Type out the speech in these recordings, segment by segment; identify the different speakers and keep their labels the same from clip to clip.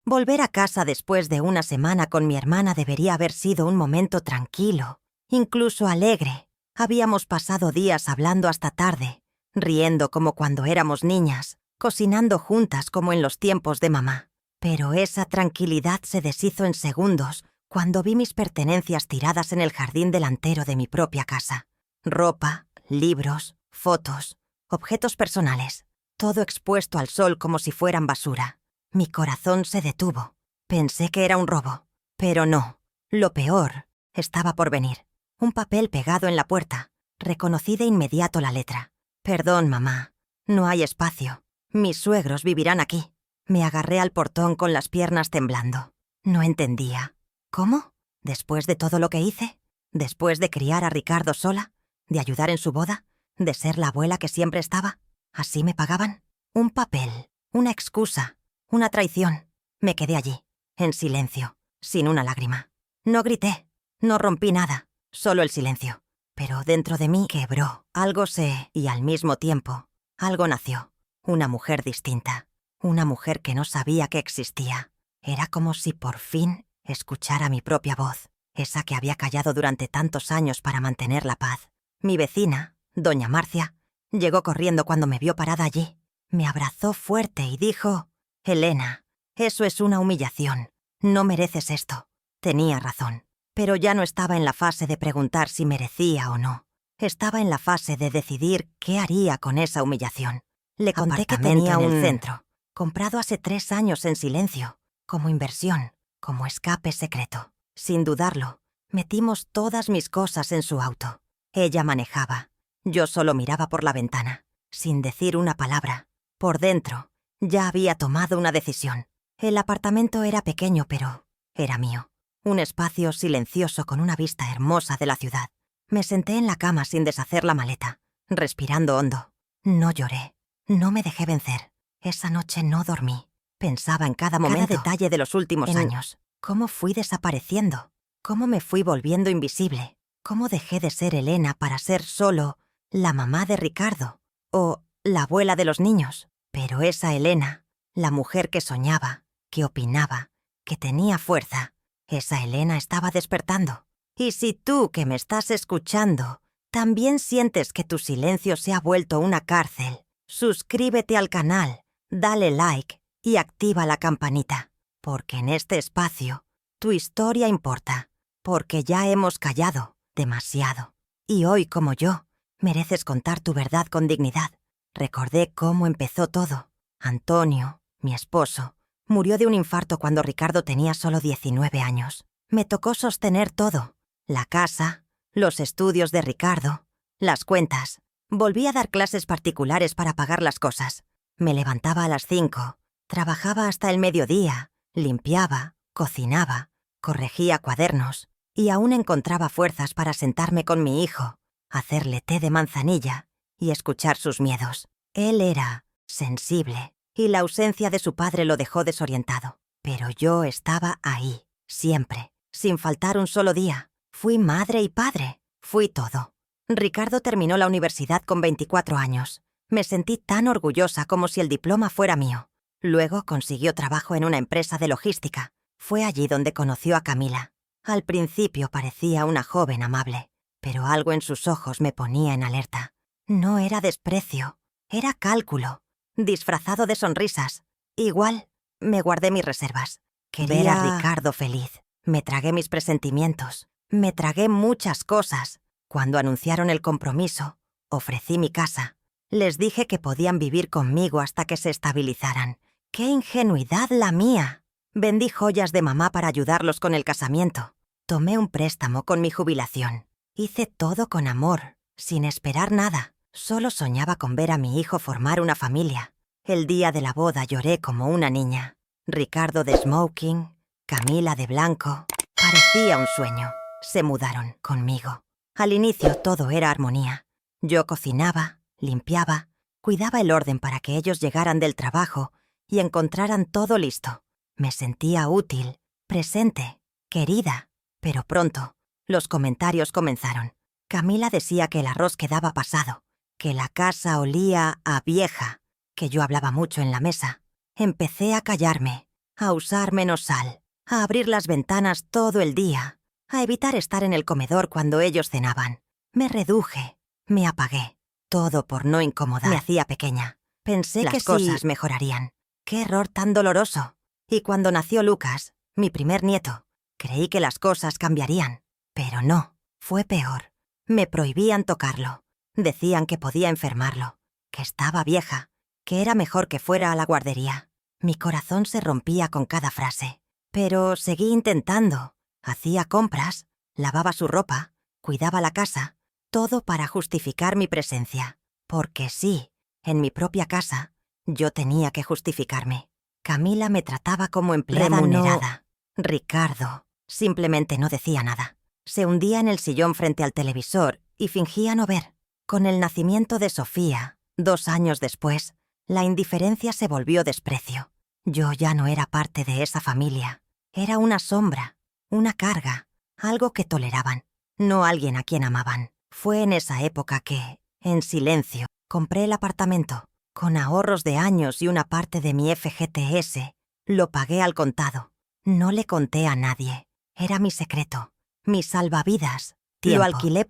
Speaker 1: Volver a casa después de una semana con mi hermana debería haber sido un momento tranquilo, incluso alegre. Habíamos pasado días hablando hasta tarde, riendo como cuando éramos niñas, cocinando juntas como en los tiempos de mamá. Pero esa tranquilidad se deshizo en segundos cuando vi mis pertenencias tiradas en el jardín delantero de mi propia casa. Ropa, libros, fotos, objetos personales, todo expuesto al sol como si fueran basura. Mi corazón se detuvo. Pensé que era un robo, pero no. Lo peor estaba por venir. Un papel pegado en la puerta. Reconocí de inmediato la letra. Perdón, mamá. No hay espacio. Mis suegros vivirán aquí. Me agarré al portón con las piernas temblando. No entendía. ¿Cómo? ¿Después de todo lo que hice? ¿Después de criar a Ricardo sola? ¿De ayudar en su boda? ¿De ser la abuela que siempre estaba? ¿Así me pagaban? Un papel. Una excusa. Una traición. Me quedé allí, en silencio, sin una lágrima. No grité. No rompí nada. Solo el silencio. Pero dentro de mí quebró. Algo y al mismo tiempo, algo nació. Una mujer distinta. Una mujer que no sabía que existía. Era como si por fin escuchara mi propia voz, esa que había callado durante tantos años para mantener la paz. Mi vecina, doña Marcia, llegó corriendo cuando me vio parada allí. Me abrazó fuerte y dijo: «Elena, eso es una humillación. No mereces esto». Tenía razón, pero ya no estaba en la fase de preguntar si merecía o no. Estaba en la fase de decidir qué haría con esa humillación. Le conté que tenía un centro, comprado hace 3 años en silencio, como inversión, como escape secreto. Sin dudarlo, metimos todas mis cosas en su auto. Ella manejaba. Yo solo miraba por la ventana, sin decir una palabra. Por dentro, ya había tomado una decisión. El apartamento era pequeño, pero era mío. Un espacio silencioso con una vista hermosa de la ciudad. Me senté en la cama sin deshacer la maleta, respirando hondo. No lloré. No me dejé vencer. Esa noche no dormí. Pensaba en cada momento, cada detalle de los últimos años. Cómo fui desapareciendo. Cómo me fui volviendo invisible. Cómo dejé de ser Elena para ser solo la mamá de Ricardo o la abuela de los niños. Pero esa Elena, la mujer que soñaba, que opinaba, que tenía fuerza, esa Elena estaba despertando. Y si tú, que me estás escuchando, también sientes que tu silencio se ha vuelto una cárcel, suscríbete al canal, dale like y activa la campanita, porque en este espacio tu historia importa, porque ya hemos callado demasiado. Y hoy, como yo, mereces contar tu verdad con dignidad. Recordé cómo empezó todo. Antonio, mi esposo, murió de un infarto cuando Ricardo tenía solo 19 años. Me tocó sostener todo. La casa, los estudios de Ricardo, las cuentas. Volví a dar clases particulares para pagar las cosas. Me levantaba a las 5, trabajaba hasta el mediodía, limpiaba, cocinaba, corregía cuadernos y aún encontraba fuerzas para sentarme con mi hijo, hacerle té de manzanilla y escuchar sus miedos. Él era sensible y la ausencia de su padre lo dejó desorientado. Pero yo estaba ahí, siempre, sin faltar un solo día. Fui madre y padre, fui todo. Ricardo terminó la universidad con 24 años. Me sentí tan orgullosa como si el diploma fuera mío. Luego consiguió trabajo en una empresa de logística. Fue allí donde conoció a Camila. Al principio parecía una joven amable, pero algo en sus ojos me ponía en alerta. No era desprecio, era cálculo, disfrazado de sonrisas. Igual, me guardé mis reservas. Quería ver a Ricardo feliz. Me tragué mis presentimientos. Me tragué muchas cosas. Cuando anunciaron el compromiso, ofrecí mi casa. Les dije que podían vivir conmigo hasta que se estabilizaran. ¡Qué ingenuidad la mía! Vendí joyas de mamá para ayudarlos con el casamiento. Tomé un préstamo con mi jubilación. Hice todo con amor, sin esperar nada. Solo soñaba con ver a mi hijo formar una familia. El día de la boda lloré como una niña. Ricardo de smoking, Camila de blanco. Parecía un sueño. Se mudaron conmigo. Al inicio todo era armonía. Yo cocinaba, limpiaba, cuidaba el orden para que ellos llegaran del trabajo y encontraran todo listo. Me sentía útil, presente, querida. Pero pronto, los comentarios comenzaron. Camila decía que el arroz quedaba pasado, que la casa olía a vieja, que yo hablaba mucho en la mesa. Empecé a callarme. a usar menos sal, a abrir las ventanas todo el día, a evitar estar en el comedor cuando ellos cenaban. Me reduje, me apagué. Todo por no incomodar. Me hacía pequeña. Pensé que las cosas mejorarían. ¡Qué error tan doloroso! Y cuando nació Lucas, mi primer nieto, creí que las cosas cambiarían. Pero no, fue peor. Me prohibían tocarlo. Decían que podía enfermarlo, que estaba vieja, que era mejor que fuera a la guardería. Mi corazón se rompía con cada frase. Pero seguí intentando. Hacía compras, lavaba su ropa, cuidaba la casa, todo para justificar mi presencia. Porque sí, en mi propia casa, yo tenía que justificarme. Camila me trataba como empleada remunerada. Ricardo simplemente no decía nada. Se hundía en el sillón frente al televisor y fingía no ver. Con el nacimiento de Sofía, 2 años después, la indiferencia se volvió desprecio. Yo ya no era parte de esa familia. Era una sombra, una carga, algo que toleraban, no alguien a quien amaban. Fue en esa época que, en silencio, compré el apartamento. Con ahorros de años y una parte de mi FGTS, lo pagué al contado. No le conté a nadie. Era mi secreto, mi salvavidas. Lo alquilé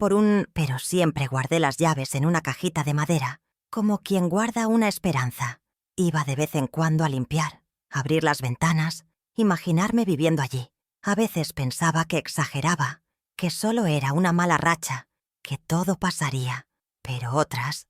Speaker 1: pero siempre guardé las llaves en una cajita de madera, como quien guarda una esperanza. Iba de vez en cuando a limpiar, abrir las ventanas, imaginarme viviendo allí. A veces pensaba que exageraba, que solo era una mala racha, que todo pasaría. Pero otras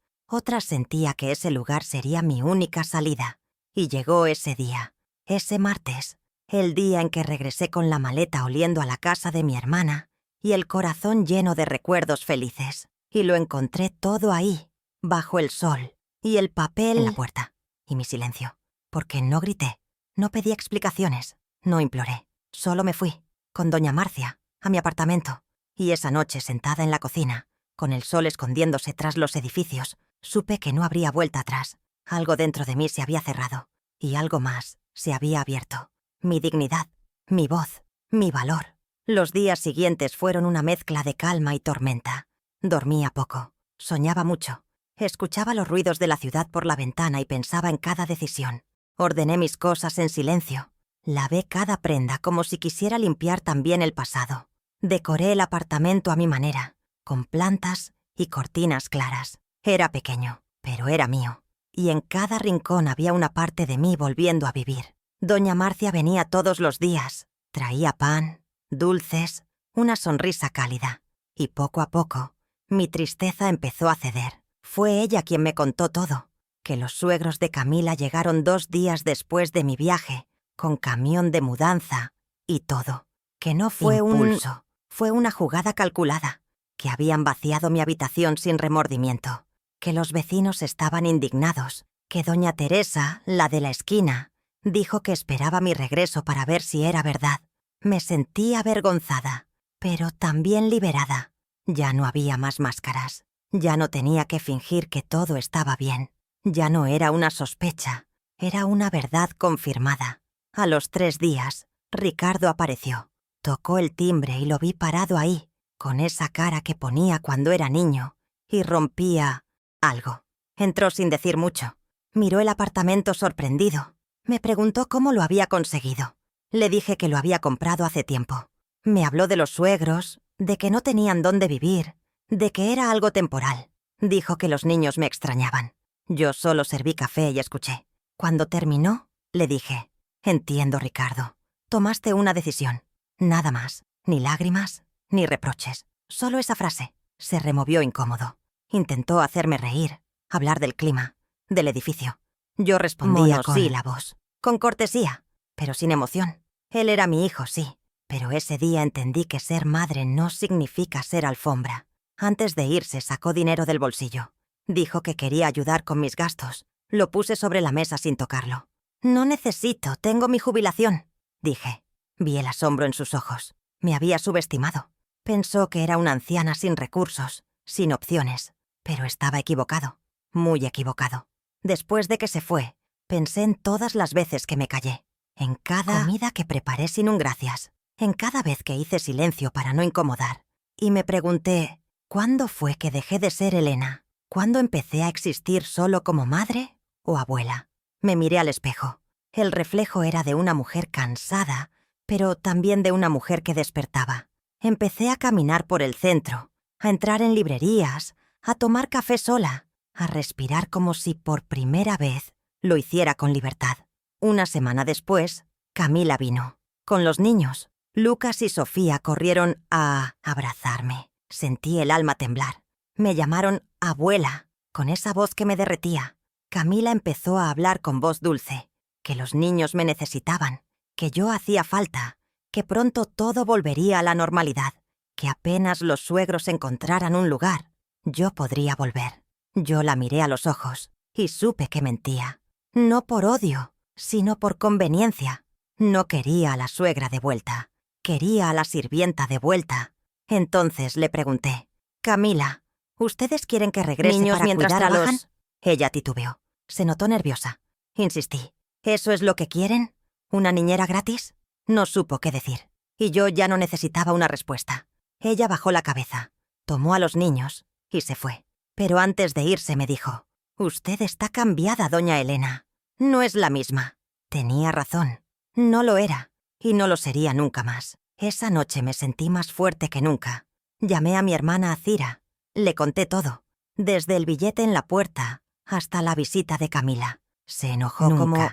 Speaker 1: sentía que ese lugar sería mi única salida. Y llegó ese día, ese martes, el día en que regresé con la maleta oliendo a la casa de mi hermana y el corazón lleno de recuerdos felices. Y lo encontré todo ahí, bajo el sol, y el papel en la puerta, y mi silencio. Porque no grité, no pedí explicaciones, no imploré. Solo me fui, con doña Marcia, a mi apartamento. Y esa noche, sentada en la cocina, con el sol escondiéndose tras los edificios, supe que no habría vuelta atrás. Algo dentro de mí se había cerrado, y algo más se había abierto. Mi dignidad, mi voz, mi valor. Los días siguientes fueron una mezcla de calma y tormenta. Dormía poco, soñaba mucho, escuchaba los ruidos de la ciudad por la ventana y pensaba en cada decisión. Ordené mis cosas en silencio. Lavé cada prenda como si quisiera limpiar también el pasado. Decoré el apartamento a mi manera, con plantas y cortinas claras. Era pequeño, pero era mío. Y en cada rincón había una parte de mí volviendo a vivir. Doña Marcia venía todos los días. Traía pan, dulces, una sonrisa cálida. Y poco a poco, mi tristeza empezó a ceder. Fue ella quien me contó todo. Que los suegros de Camila llegaron 2 días después de mi viaje, con camión de mudanza y todo. Que no fue impulso, fue una jugada calculada. Que habían vaciado mi habitación sin remordimiento. Que los vecinos estaban indignados. Que doña Teresa, la de la esquina, dijo que esperaba mi regreso para ver si era verdad. Me sentí avergonzada, pero también liberada. Ya no había más máscaras. Ya no tenía que fingir que todo estaba bien. Ya no era una sospecha, era una verdad confirmada. A los 3 días, Ricardo apareció. Tocó el timbre y lo vi parado ahí, con esa cara que ponía cuando era niño, y rompía algo. Entró sin decir mucho. Miró el apartamento sorprendido. Me preguntó cómo lo había conseguido. Le dije que lo había comprado hace tiempo. Me habló de los suegros, de que no tenían dónde vivir, de que era algo temporal. Dijo que los niños me extrañaban. Yo solo serví café y escuché. Cuando terminó, le dije: «Entiendo, Ricardo. Tomaste una decisión. Nada más. Ni lágrimas, ni reproches. Solo esa frase». Se removió incómodo. Intentó hacerme reír, hablar del clima, del edificio. Yo respondía con sílabos, con cortesía, pero sin emoción. Él era mi hijo, sí, pero ese día entendí que ser madre no significa ser alfombra. Antes de irse, sacó dinero del bolsillo. Dijo que quería ayudar con mis gastos. Lo puse sobre la mesa sin tocarlo. «No necesito, tengo mi jubilación», dije. Vi el asombro en sus ojos. Me había subestimado. Pensó que era una anciana sin recursos, sin opciones. Pero estaba equivocado, muy equivocado. Después de que se fue, pensé en todas las veces que me callé. En cada comida que preparé sin un gracias. En cada vez que hice silencio para no incomodar. Y me pregunté, ¿cuándo fue que dejé de ser Elena? ¿Cuándo empecé a existir solo como madre o abuela? Me miré al espejo. El reflejo era de una mujer cansada, pero también de una mujer que despertaba. Empecé a caminar por el centro, a entrar en librerías, a tomar café sola, a respirar como si por primera vez lo hiciera con libertad. Una semana después, Camila vino. Con los niños, Lucas y Sofía corrieron a abrazarme. Sentí el alma temblar. Me llamaron abuela, con esa voz que me derretía. Camila empezó a hablar con voz dulce, que los niños me necesitaban, que yo hacía falta, que pronto todo volvería a la normalidad, que apenas los suegros encontraran un lugar, yo podría volver. Yo la miré a los ojos y supe que mentía. No por odio, sino por conveniencia. No quería a la suegra de vuelta, quería a la sirvienta de vuelta. Entonces le pregunté, Camila, ¿ustedes quieren que regrese
Speaker 2: ¿Niños
Speaker 1: para
Speaker 2: mientras
Speaker 1: cuidar a
Speaker 2: trabajan?
Speaker 1: los...? Ella titubeó. Se notó nerviosa. Insistí. ¿Eso es lo que quieren? ¿Una niñera gratis? No supo qué decir. Y yo ya no necesitaba una respuesta. Ella bajó la cabeza, tomó a los niños y se fue. Pero antes de irse me dijo, «Usted está cambiada, doña Elena. No es la misma». Tenía razón. No lo era. Y no lo sería nunca más. Esa noche me sentí más fuerte que nunca. Llamé a mi hermana Azira. Le conté todo. Desde el billete en la puerta hasta la visita de Camila. Se enojó como...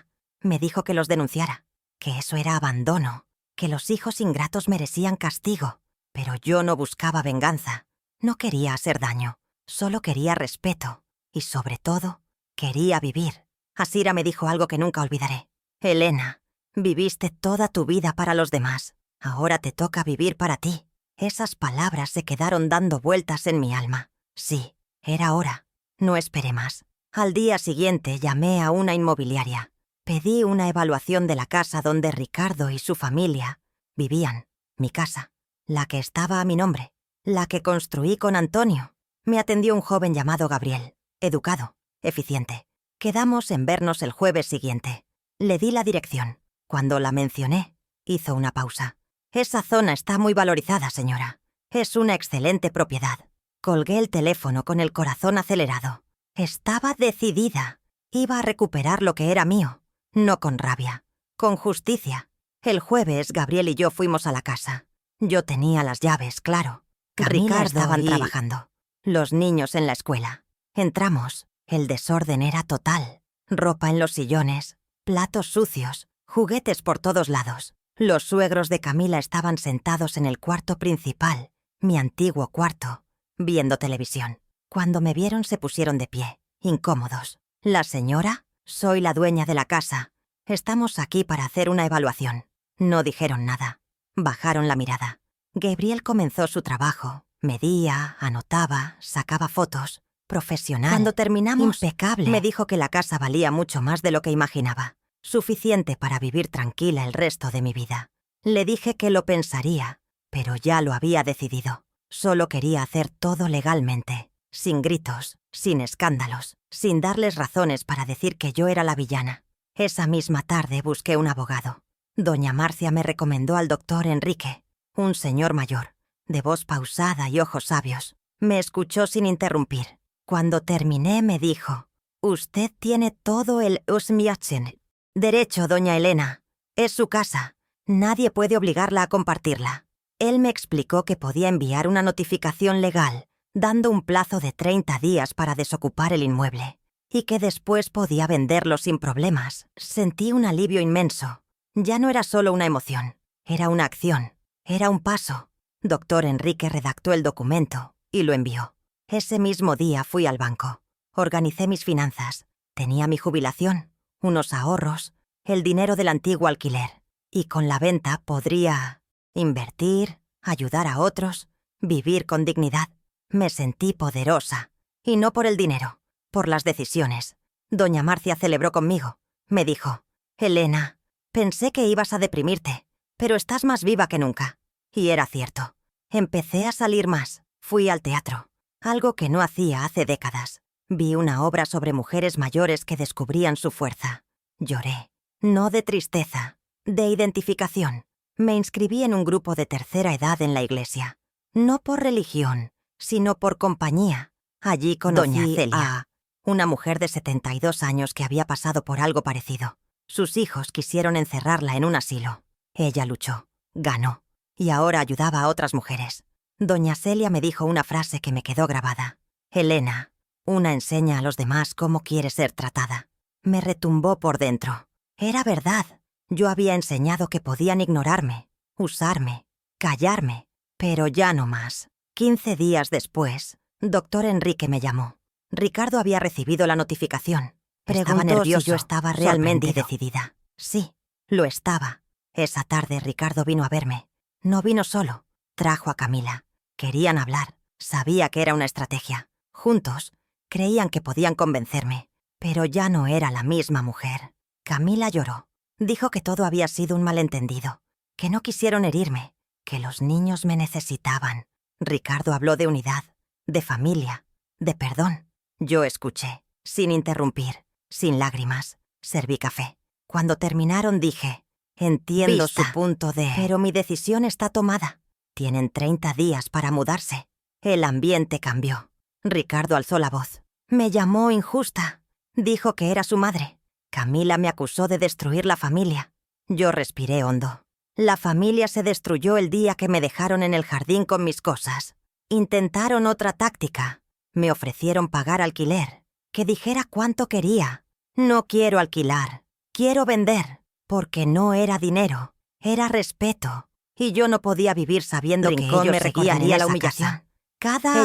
Speaker 1: Me dijo que los denunciara, que eso era abandono, que los hijos ingratos merecían castigo. Pero yo no buscaba venganza. No quería hacer daño. Solo quería respeto. Y sobre todo, quería vivir. Azira me dijo algo que nunca olvidaré. Elena, viviste toda tu vida para los demás. Ahora te toca vivir para ti. Esas palabras se quedaron dando vueltas en mi alma. Sí, era hora. No esperé más. Al día siguiente llamé a una inmobiliaria. Pedí una evaluación de la casa donde Ricardo y su familia vivían. Mi casa. La que estaba a mi nombre. La que construí con Antonio. Me atendió un joven llamado Gabriel. Educado. Eficiente. Quedamos en vernos el jueves siguiente. Le di la dirección. Cuando la mencioné, hizo una pausa. Esa zona está muy valorizada, señora. Es una excelente propiedad. Colgué el teléfono con el corazón acelerado. Estaba decidida. Iba a recuperar lo que era mío. No con rabia. Con justicia. El jueves, Gabriel y yo fuimos a la casa. Yo tenía las llaves, claro. Ricardo estaban trabajando. Los niños en la escuela. Entramos. El desorden era total. Ropa en los sillones, platos sucios, juguetes por todos lados. Los suegros de Camila estaban sentados en el cuarto principal, mi antiguo cuarto, viendo televisión. Cuando me vieron se pusieron de pie, incómodos. «¿La señora? Soy la dueña de la casa. Estamos aquí para hacer una evaluación». No dijeron nada. Bajaron la mirada. Gabriel comenzó su trabajo. Medía, anotaba, sacaba fotos. Profesional. Cuando terminamos, impecable. Me dijo que la casa valía mucho más de lo que imaginaba. Suficiente para vivir tranquila el resto de mi vida. Le dije que lo pensaría, pero ya lo había decidido. Solo quería hacer todo legalmente, sin gritos, sin escándalos, sin darles razones para decir que yo era la villana. Esa misma tarde busqué un abogado. Doña Marcia me recomendó al doctor Enrique, un señor mayor, de voz pausada y ojos sabios. Me escuchó sin interrumpir. Cuando terminé me dijo, «Usted tiene todo el Usmiachen. Derecho, doña Elena. Es su casa. Nadie puede obligarla a compartirla». Él me explicó que podía enviar una notificación legal, dando un plazo de 30 días para desocupar el inmueble, y que después podía venderlo sin problemas. Sentí un alivio inmenso. Ya no era solo una emoción, era una acción, era un paso. Doctor Enrique redactó el documento y lo envió. Ese mismo día fui al banco. Organicé mis finanzas. Tenía mi jubilación, unos ahorros, el dinero del antiguo alquiler. Y con la venta podría invertir, ayudar a otros, vivir con dignidad. Me sentí poderosa. Y no por el dinero, por las decisiones. Doña Marcia celebró conmigo. Me dijo, «Elena, pensé que ibas a deprimirte, pero estás más viva que nunca». Y era cierto. Empecé a salir más. Fui al teatro. Algo que no hacía hace décadas. Vi una obra sobre mujeres mayores que descubrían su fuerza. Lloré. No de tristeza, de identificación. Me inscribí en un grupo de tercera edad en la iglesia. No por religión, sino por compañía. Allí conocí
Speaker 2: Doña Celia,
Speaker 1: a una mujer de 72 años que había pasado por algo parecido. Sus hijos quisieron encerrarla en un asilo. Ella luchó, ganó, y ahora ayudaba a otras mujeres. Doña Celia me dijo una frase que me quedó grabada. Elena, una enseña a los demás cómo quiere ser tratada. Me retumbó por dentro. Era verdad. Yo había enseñado que podían ignorarme, usarme, callarme, pero ya no más. 15 días después, doctor Enrique me llamó. Ricardo había recibido la notificación. Estaba nervioso si yo estaba realmente decidida. Sí, lo estaba. Esa tarde Ricardo vino a verme. No vino solo. Trajo a Camila. Querían hablar. Sabía que era una estrategia. Juntos, creían que podían convencerme. Pero ya no era la misma mujer. Camila lloró. Dijo que todo había sido un malentendido. Que no quisieron herirme. Que los niños me necesitaban. Ricardo habló de unidad, de familia, de perdón. Yo escuché, sin interrumpir, sin lágrimas. Serví café. Cuando terminaron dije, entiendo su punto de... Pero mi decisión está tomada. Tienen 30 días para mudarse. El ambiente cambió. Ricardo alzó la voz. Me llamó injusta. Dijo que era su madre. Camila me acusó de destruir la familia. Yo respiré hondo. La familia se destruyó el día que me dejaron en el jardín con mis cosas. Intentaron otra táctica. Me ofrecieron pagar alquiler. Que dijera cuánto quería. No quiero alquilar. Quiero vender. Porque no era dinero. Era respeto. Y yo no podía vivir sabiendo que ellos me recordaría la humillación.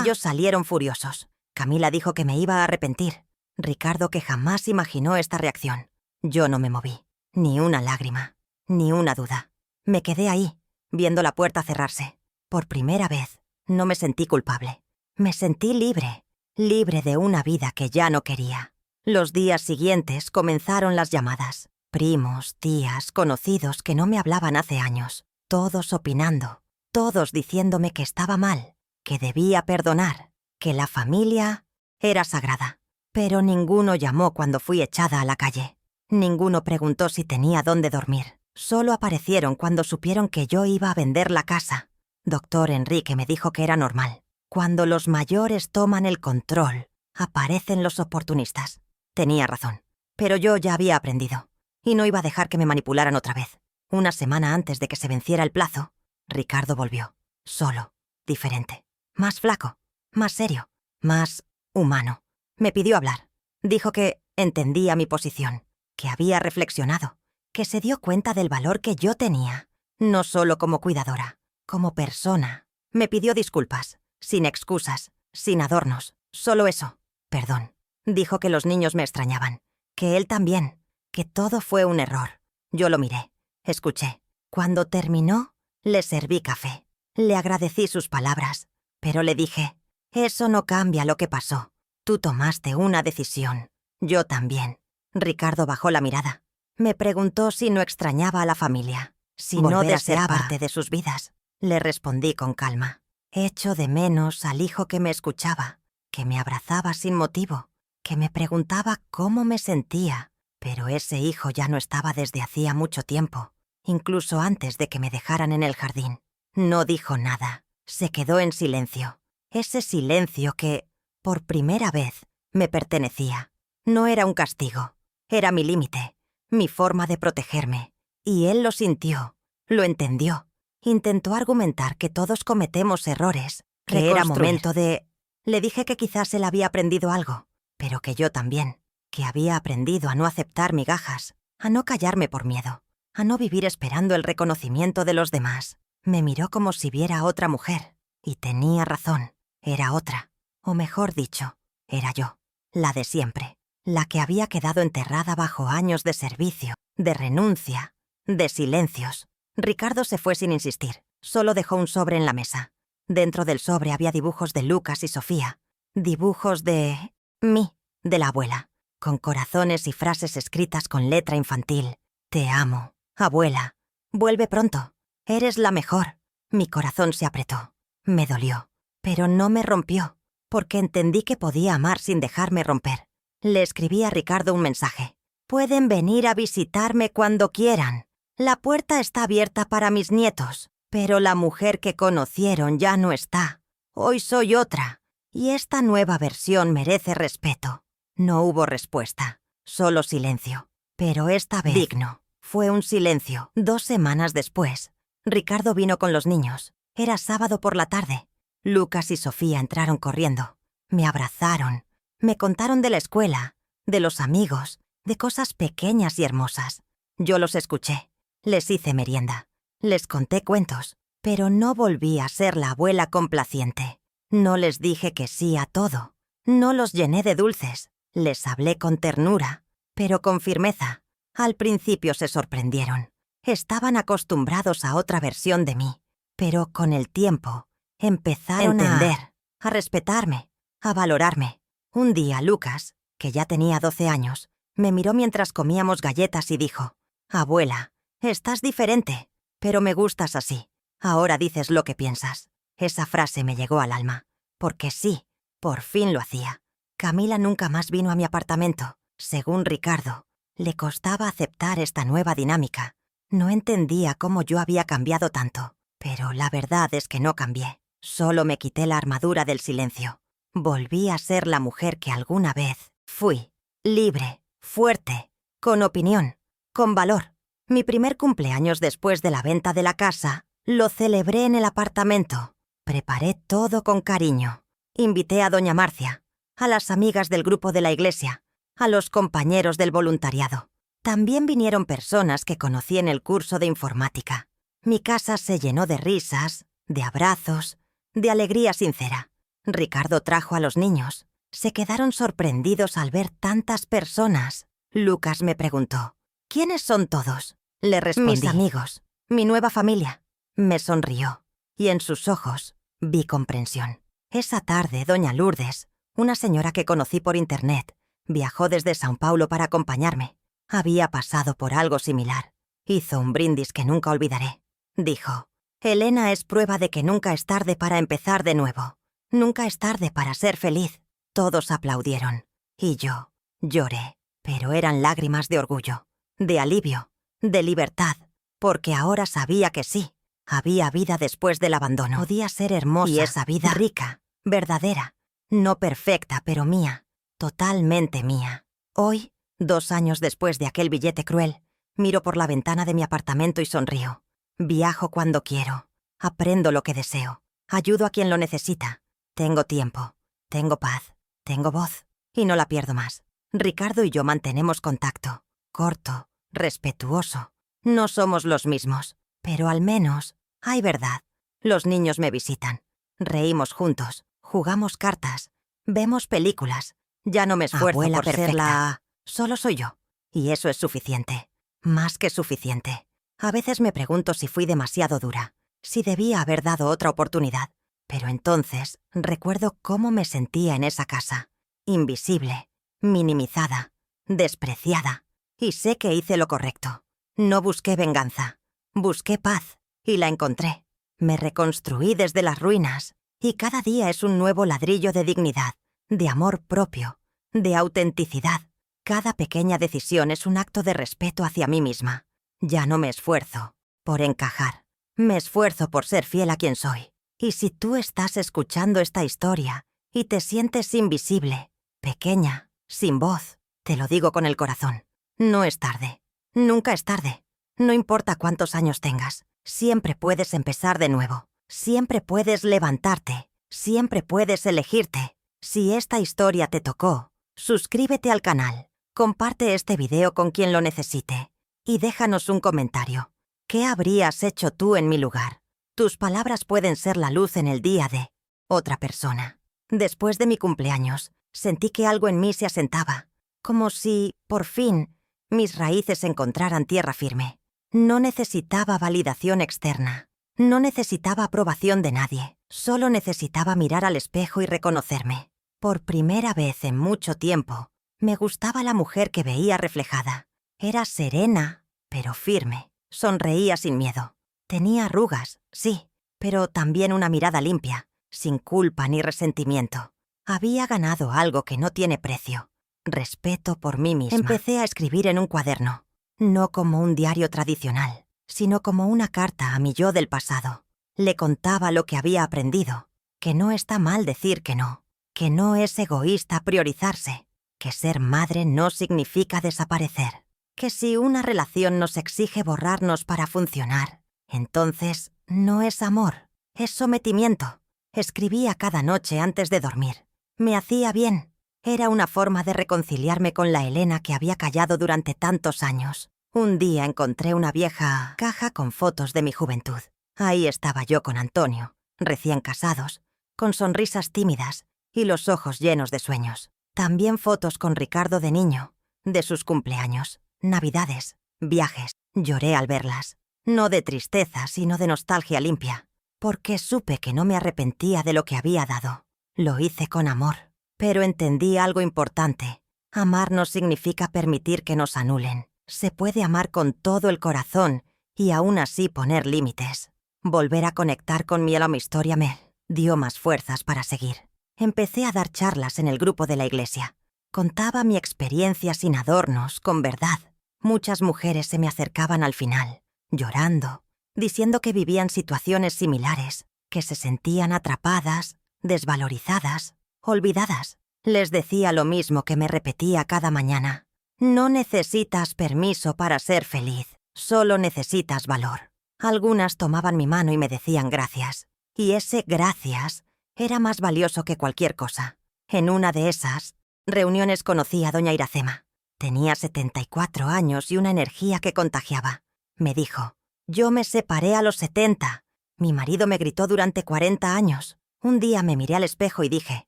Speaker 1: Ellos salieron furiosos. Camila dijo que me iba a arrepentir. Ricardo que jamás imaginó esta reacción. Yo no me moví. Ni una lágrima. Ni una duda. Me quedé ahí, viendo la puerta cerrarse. Por primera vez, no me sentí culpable. Me sentí libre. Libre de una vida que ya no quería. Los días siguientes comenzaron las llamadas. Primos, tías, conocidos que no me hablaban hace años. Todos opinando. Todos diciéndome que estaba mal. Que debía perdonar. Que la familia era sagrada. Pero ninguno llamó cuando fui echada a la calle. Ninguno preguntó si tenía dónde dormir. Solo aparecieron cuando supieron que yo iba a vender la casa. Doctor Enrique me dijo que era normal. Cuando los mayores toman el control, aparecen los oportunistas. Tenía razón. Pero yo ya había aprendido. Y no iba a dejar que me manipularan otra vez. Una semana antes de que se venciera el plazo, Ricardo volvió. Solo. Diferente. Más flaco. Más serio. Más humano. Me pidió hablar. Dijo que entendía mi posición. Que había reflexionado. Que se dio cuenta del valor que yo tenía. No solo como cuidadora. Como persona. Me pidió disculpas. Sin excusas. Sin adornos. Solo eso. Perdón. Dijo que los niños me extrañaban. Que él también. Que todo fue un error. Yo lo miré. Escuché. Cuando terminó, le serví café. Le agradecí sus palabras. Pero le dije, eso no cambia lo que pasó. Tú tomaste una decisión. Yo también. Ricardo bajó la mirada. Me preguntó si no extrañaba a la familia. Si no deseaba parte de sus vidas. Le respondí con calma. Echo de menos al hijo que me escuchaba. Que me abrazaba sin motivo. Que me preguntaba cómo me sentía. Pero ese hijo ya no estaba desde hacía mucho tiempo. Incluso antes de que me dejaran en el jardín. No dijo nada. Se quedó en silencio. Ese silencio que, por primera vez, me pertenecía. No era un castigo. Era mi límite. Mi forma de protegerme. Y él lo sintió. Lo entendió. Intentó argumentar que todos cometemos errores. Que era momento de... Le dije que quizás él había aprendido algo. Pero que yo también. Que había aprendido a no aceptar migajas. A no callarme por miedo. A no vivir esperando el reconocimiento de los demás. Me miró como si viera a otra mujer. Y tenía razón. Era otra. O mejor dicho, era yo. La de siempre. La que había quedado enterrada bajo años de servicio, de renuncia, de silencios. Ricardo se fue sin insistir. Solo dejó un sobre en la mesa. Dentro del sobre había dibujos de Lucas y Sofía. Dibujos de... mí, de la abuela. Con corazones y frases escritas con letra infantil. Te amo, abuela. Vuelve pronto. Eres la mejor. Mi corazón se apretó. Me dolió. Pero no me rompió. Porque entendí que podía amar sin dejarme romper. Le escribí a Ricardo un mensaje. Pueden venir a visitarme cuando quieran. La puerta está abierta para mis nietos. Pero la mujer que conocieron ya no está. Hoy soy otra. Y esta nueva versión merece respeto. No hubo respuesta. Solo silencio. Pero esta vez digno. Fue un silencio. 2 semanas después, Ricardo vino con los niños. Era sábado por la tarde. Lucas y Sofía entraron corriendo. Me abrazaron. Me contaron de la escuela, de los amigos, de cosas pequeñas y hermosas. Yo los escuché. Les hice merienda. Les conté cuentos. Pero no volví a ser la abuela complaciente. No les dije que sí a todo. No los llené de dulces. Les hablé con ternura, pero con firmeza. Al principio se sorprendieron. Estaban acostumbrados a otra versión de mí. Pero con el tiempo, empezaron a entender, a respetarme, a valorarme. Un día Lucas, que ya tenía 12 años, me miró mientras comíamos galletas y dijo: «Abuela, estás diferente, pero me gustas así. Ahora dices lo que piensas». Esa frase me llegó al alma, porque sí, por fin lo hacía. Camila nunca más vino a mi apartamento. Según Ricardo, le costaba aceptar esta nueva dinámica. No entendía cómo yo había cambiado tanto, pero la verdad es que no cambié. Solo me quité la armadura del silencio. Volví a ser la mujer que alguna vez fui. Libre, fuerte, con opinión, con valor. Mi primer cumpleaños después de la venta de la casa lo celebré en el apartamento. Preparé todo con cariño. Invité a doña Marcia, a las amigas del grupo de la iglesia, a los compañeros del voluntariado. También vinieron personas que conocí en el curso de informática. Mi casa se llenó de risas, de abrazos, de alegría sincera. Ricardo trajo a los niños. Se quedaron sorprendidos al ver tantas personas. Lucas me preguntó: «¿Quiénes son todos?». Le respondí: «Mis amigos, mi nueva familia». Me sonrió, y en sus ojos vi comprensión. Esa tarde, doña Lourdes, una señora que conocí por internet, viajó desde São Paulo para acompañarme. Había pasado por algo similar. Hizo un brindis que nunca olvidaré. Dijo: «Elena es prueba de que nunca es tarde para empezar de nuevo. Nunca es tarde para ser feliz». Todos aplaudieron. Y yo lloré, pero eran lágrimas de orgullo, de alivio, de libertad, porque ahora sabía que sí, había vida después del abandono. Podía ser hermosa, y esa vida rica, verdadera, no perfecta, pero mía, totalmente mía. Hoy, 2 años después de aquel billete cruel, miro por la ventana de mi apartamento y sonrío. Viajo cuando quiero, aprendo lo que deseo, ayudo a quien lo necesita. Tengo tiempo, tengo paz, tengo voz, y no la pierdo más. Ricardo y yo mantenemos contacto, corto, respetuoso. No somos los mismos, pero al menos hay verdad. Los niños me visitan, reímos juntos, jugamos cartas, vemos películas. Ya no me esfuerzo por ser la... Solo soy yo, y eso es suficiente, más que suficiente. A veces me pregunto si fui demasiado dura, si debía haber dado otra oportunidad. Pero entonces recuerdo cómo me sentía en esa casa, invisible, minimizada, despreciada. Y sé que hice lo correcto. No busqué venganza, busqué paz, y la encontré. Me reconstruí desde las ruinas, y cada día es un nuevo ladrillo de dignidad, de amor propio, de autenticidad. Cada pequeña decisión es un acto de respeto hacia mí misma. Ya no me esfuerzo por encajar, me esfuerzo por ser fiel a quien soy. Y si tú estás escuchando esta historia y te sientes invisible, pequeña, sin voz, te lo digo con el corazón, no es tarde, nunca es tarde. No importa cuántos años tengas, siempre puedes empezar de nuevo, siempre puedes levantarte, siempre puedes elegirte. Si esta historia te tocó, suscríbete al canal, comparte este video con quien lo necesite y déjanos un comentario. ¿Qué habrías hecho tú en mi lugar? Tus palabras pueden ser la luz en el día de otra persona. Después de mi cumpleaños, sentí que algo en mí se asentaba, como si, por fin, mis raíces encontraran tierra firme. No necesitaba validación externa, no necesitaba aprobación de nadie, solo necesitaba mirar al espejo y reconocerme. Por primera vez en mucho tiempo, me gustaba la mujer que veía reflejada. Era serena, pero firme, sonreía sin miedo. Tenía arrugas, sí, pero también una mirada limpia, sin culpa ni resentimiento. Había ganado algo que no tiene precio, respeto por mí misma. Empecé a escribir en un cuaderno, no como un diario tradicional, sino como una carta a mi yo del pasado. Le contaba lo que había aprendido, que no está mal decir que no es egoísta priorizarse, que ser madre no significa desaparecer. que si una relación nos exige borrarnos para funcionar, entonces no es amor, es sometimiento. Escribía cada noche antes de dormir. Me hacía bien. Era una forma de reconciliarme con la Elena que había callado durante tantos años. Un día encontré una vieja caja con fotos de mi juventud. Ahí estaba yo con Antonio, recién casados, con sonrisas tímidas y los ojos llenos de sueños. También fotos con Ricardo de niño, de sus cumpleaños, navidades, viajes. Lloré al verlas, no de tristeza, sino de nostalgia limpia, porque supe que no me arrepentía de lo que había dado. Lo hice con amor, pero entendí algo importante. Amar no significa permitir que nos anulen. Se puede amar con todo el corazón y aún así poner límites. Volver a conectar con mi historia me dio más fuerzas para seguir. Empecé a dar charlas en el grupo de la iglesia. Contaba mi experiencia sin adornos, con verdad. Muchas mujeres se me acercaban al final, llorando, diciendo que vivían situaciones similares, que se sentían atrapadas, desvalorizadas, olvidadas. Les decía lo mismo que me repetía cada mañana. No necesitas permiso para ser feliz, solo necesitas valor. Algunas tomaban mi mano y me decían gracias. Y ese gracias era más valioso que cualquier cosa. En una de esas reuniones conocí a doña Iracema. Tenía 74 años y una energía que contagiaba. Me dijo, yo me separé a los 70. Mi marido me gritó durante 40 años. Un día me miré al espejo y dije,